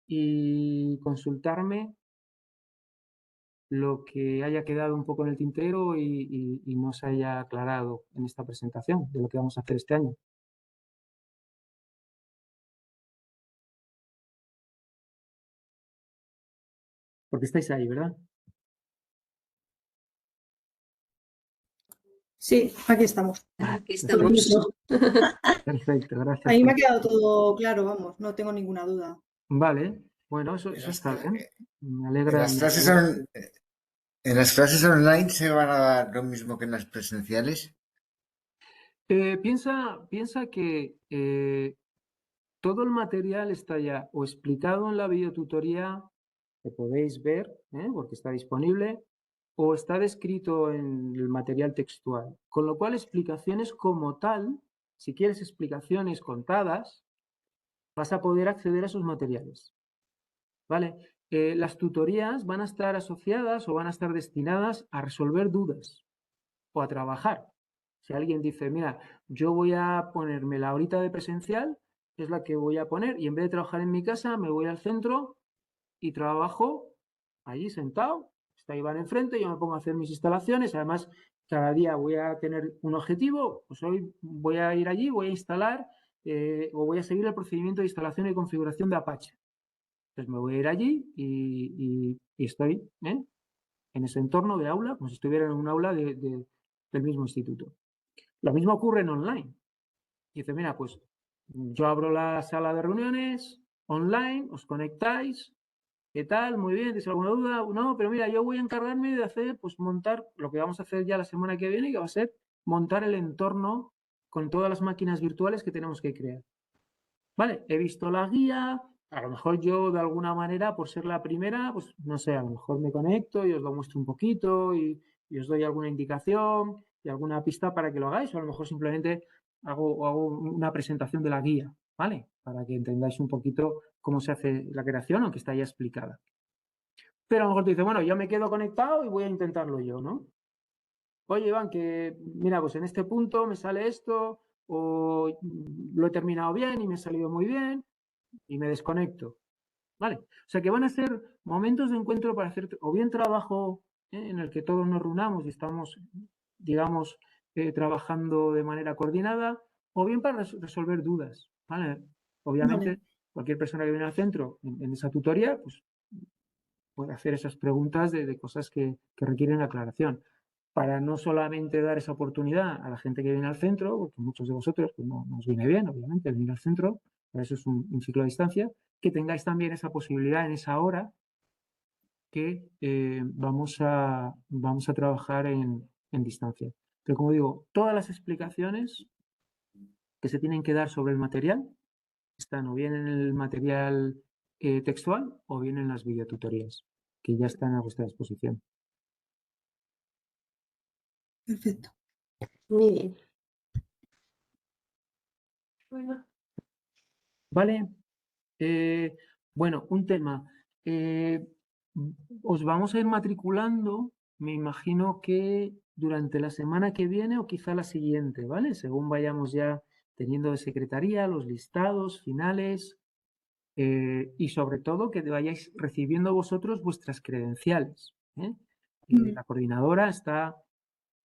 S1: y consultarme lo que haya quedado un poco en el tintero y no se haya aclarado en esta presentación de lo que vamos a hacer este año. Porque estáis ahí, ¿verdad?
S2: Sí, aquí estamos.
S3: Aquí estamos.
S1: Perfecto, gracias.
S2: Ahí me ha quedado todo claro, vamos, no tengo ninguna duda.
S1: Vale, bueno, eso está bien. Me alegra.
S4: ¿En las clases online se van a dar lo mismo que en las presenciales?
S1: Piensa que todo el material está ya o explicado en la videotutoría que podéis ver, porque está disponible, o está descrito en el material textual. Con lo cual, explicaciones como tal, si quieres explicaciones contadas, vas a poder acceder a esos materiales. ¿Vale? Las tutorías van a estar asociadas o van a estar destinadas a resolver dudas o a trabajar. Si alguien dice, mira, yo voy a ponerme la horita de presencial, es la que voy a poner, y en vez de trabajar en mi casa, me voy al centro y trabajo allí sentado, está Iván enfrente, yo me pongo a hacer mis instalaciones, además cada día voy a tener un objetivo, pues hoy voy a ir allí, voy a instalar o voy a seguir el procedimiento de instalación y configuración de Apache. Entonces me voy a ir allí y estoy en ese entorno de aula, como si estuviera en un aula del mismo instituto. Lo mismo ocurre en online. Dice, mira, pues yo abro la sala de reuniones online, os conectáis, ¿qué tal? Muy bien, ¿tienes alguna duda? No, pero mira, yo voy a encargarme de hacer, pues montar lo que vamos a hacer ya la semana que viene, que va a ser montar el entorno con todas las máquinas virtuales que tenemos que crear. Vale, he visto la guía, a lo mejor yo de alguna manera, por ser la primera, pues no sé, a lo mejor me conecto y os lo muestro un poquito y os doy alguna indicación y alguna pista para que lo hagáis, o a lo mejor simplemente hago una presentación de la guía, ¿vale? Para que entendáis un poquito cómo se hace la creación, aunque está ya explicada. Pero a lo mejor te dice, bueno, yo me quedo conectado y voy a intentarlo yo, ¿no? Oye, Iván, que mira, pues en este punto me sale esto, o lo he terminado bien y me ha salido muy bien, y me desconecto. ¿Vale? O sea que van a ser momentos de encuentro para hacer o bien trabajo en el que todos nos reunamos y estamos, digamos, trabajando de manera coordinada, o bien para resolver dudas. ¿Vale? Obviamente,
S2: Vale.
S1: cualquier persona que viene al centro en esa tutoría, pues puede hacer esas preguntas de cosas que requieren aclaración. Para no solamente dar esa oportunidad a la gente que viene al centro, porque muchos de vosotros pues, no nos viene bien, obviamente, venir al centro, para eso es un ciclo a distancia, que tengáis también esa posibilidad en esa hora que vamos a trabajar en distancia. Pero como digo, todas las explicaciones que se tienen que dar sobre el material están o bien en el material textual o bien en las videotutorías, que ya están a vuestra disposición.
S2: Perfecto.
S3: Muy bien. Bueno.
S1: Vale. Bueno, un tema. Os vamos a ir matriculando, me imagino que durante la semana que viene o quizá la siguiente, ¿vale? Según vayamos ya teniendo de secretaría los listados finales y sobre todo que vayáis recibiendo vosotros vuestras credenciales. La coordinadora está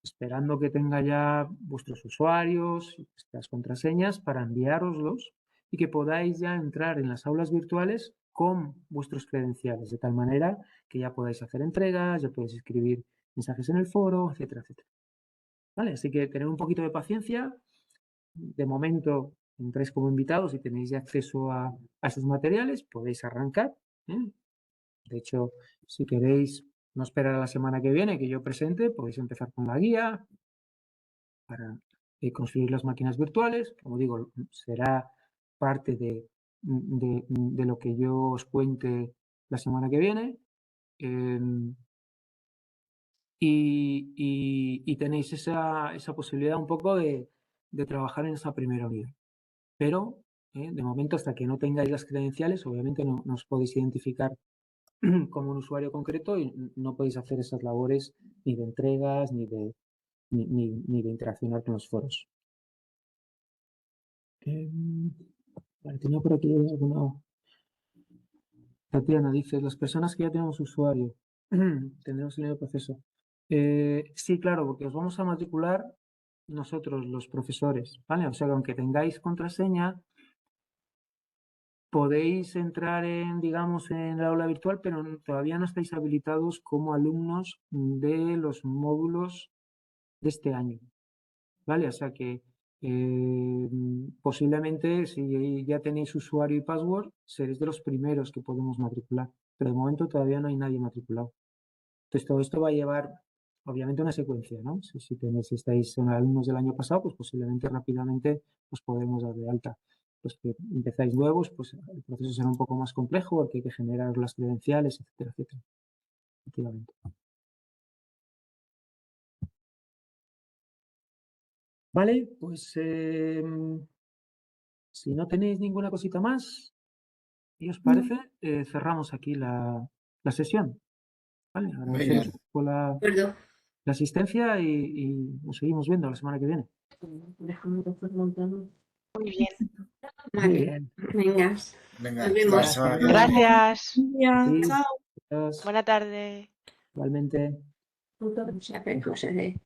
S1: esperando que tenga ya vuestros usuarios, las contraseñas para enviároslos y que podáis ya entrar en las aulas virtuales con vuestros credenciales, de tal manera que ya podáis hacer entregas, ya podéis escribir mensajes en el foro, etcétera, etcétera. ¿Vale? Así que tener un poquito de paciencia. De momento entráis como invitados y tenéis ya acceso a esos materiales, podéis arrancar. De hecho, si queréis no esperar a la semana que viene que yo presente, podéis empezar con la guía, para construir las máquinas virtuales. Como digo, será parte de lo que yo os cuente la semana que viene. Y tenéis esa posibilidad un poco de trabajar en esa primera unidad. Pero, de momento, hasta que no tengáis las credenciales, obviamente no os podéis identificar como un usuario concreto y no podéis hacer esas labores ni de entregas ni de interaccionar con los foros. Vale, tenía por aquí alguna. Tatiana dice, las personas que ya tenemos usuario, tendremos el proceso. Sí, claro, porque os vamos a matricular nosotros, los profesores, ¿vale? O sea, que aunque tengáis contraseña, podéis entrar digamos, en el aula virtual, pero todavía no estáis habilitados como alumnos de los módulos de este año. ¿vale? O sea que posiblemente si ya tenéis usuario y password, seréis de los primeros que podemos matricular, pero de momento todavía no hay nadie matriculado. Entonces todo esto va a llevar, obviamente, una secuencia, ¿no? Si estáis en alumnos del año pasado, pues posiblemente rápidamente os podemos dar de alta. Los que empezáis nuevos, pues el proceso será un poco más complejo porque hay que generar las credenciales, etcétera, etcétera. Efectivamente. Vale, pues si no tenéis ninguna cosita más, ¿y os parece? Cerramos aquí la sesión. Vale, agradeceros
S4: bien.
S1: un poco
S3: De acuerdo.
S1: la asistencia y nos seguimos viendo la semana que viene.
S3: Déjame que fuera montando.
S5: Muy bien.
S1: Muy
S3: Vale,
S1: bien.
S3: venga,
S4: Venga,
S3: nos vemos.
S4: hasta la semana que viene.
S5: Gracias.
S2: Ya,
S1: Sí,
S2: chao.
S1: gracias.
S5: Buena tarde.
S1: Igualmente.
S3: O sea, que no sé de-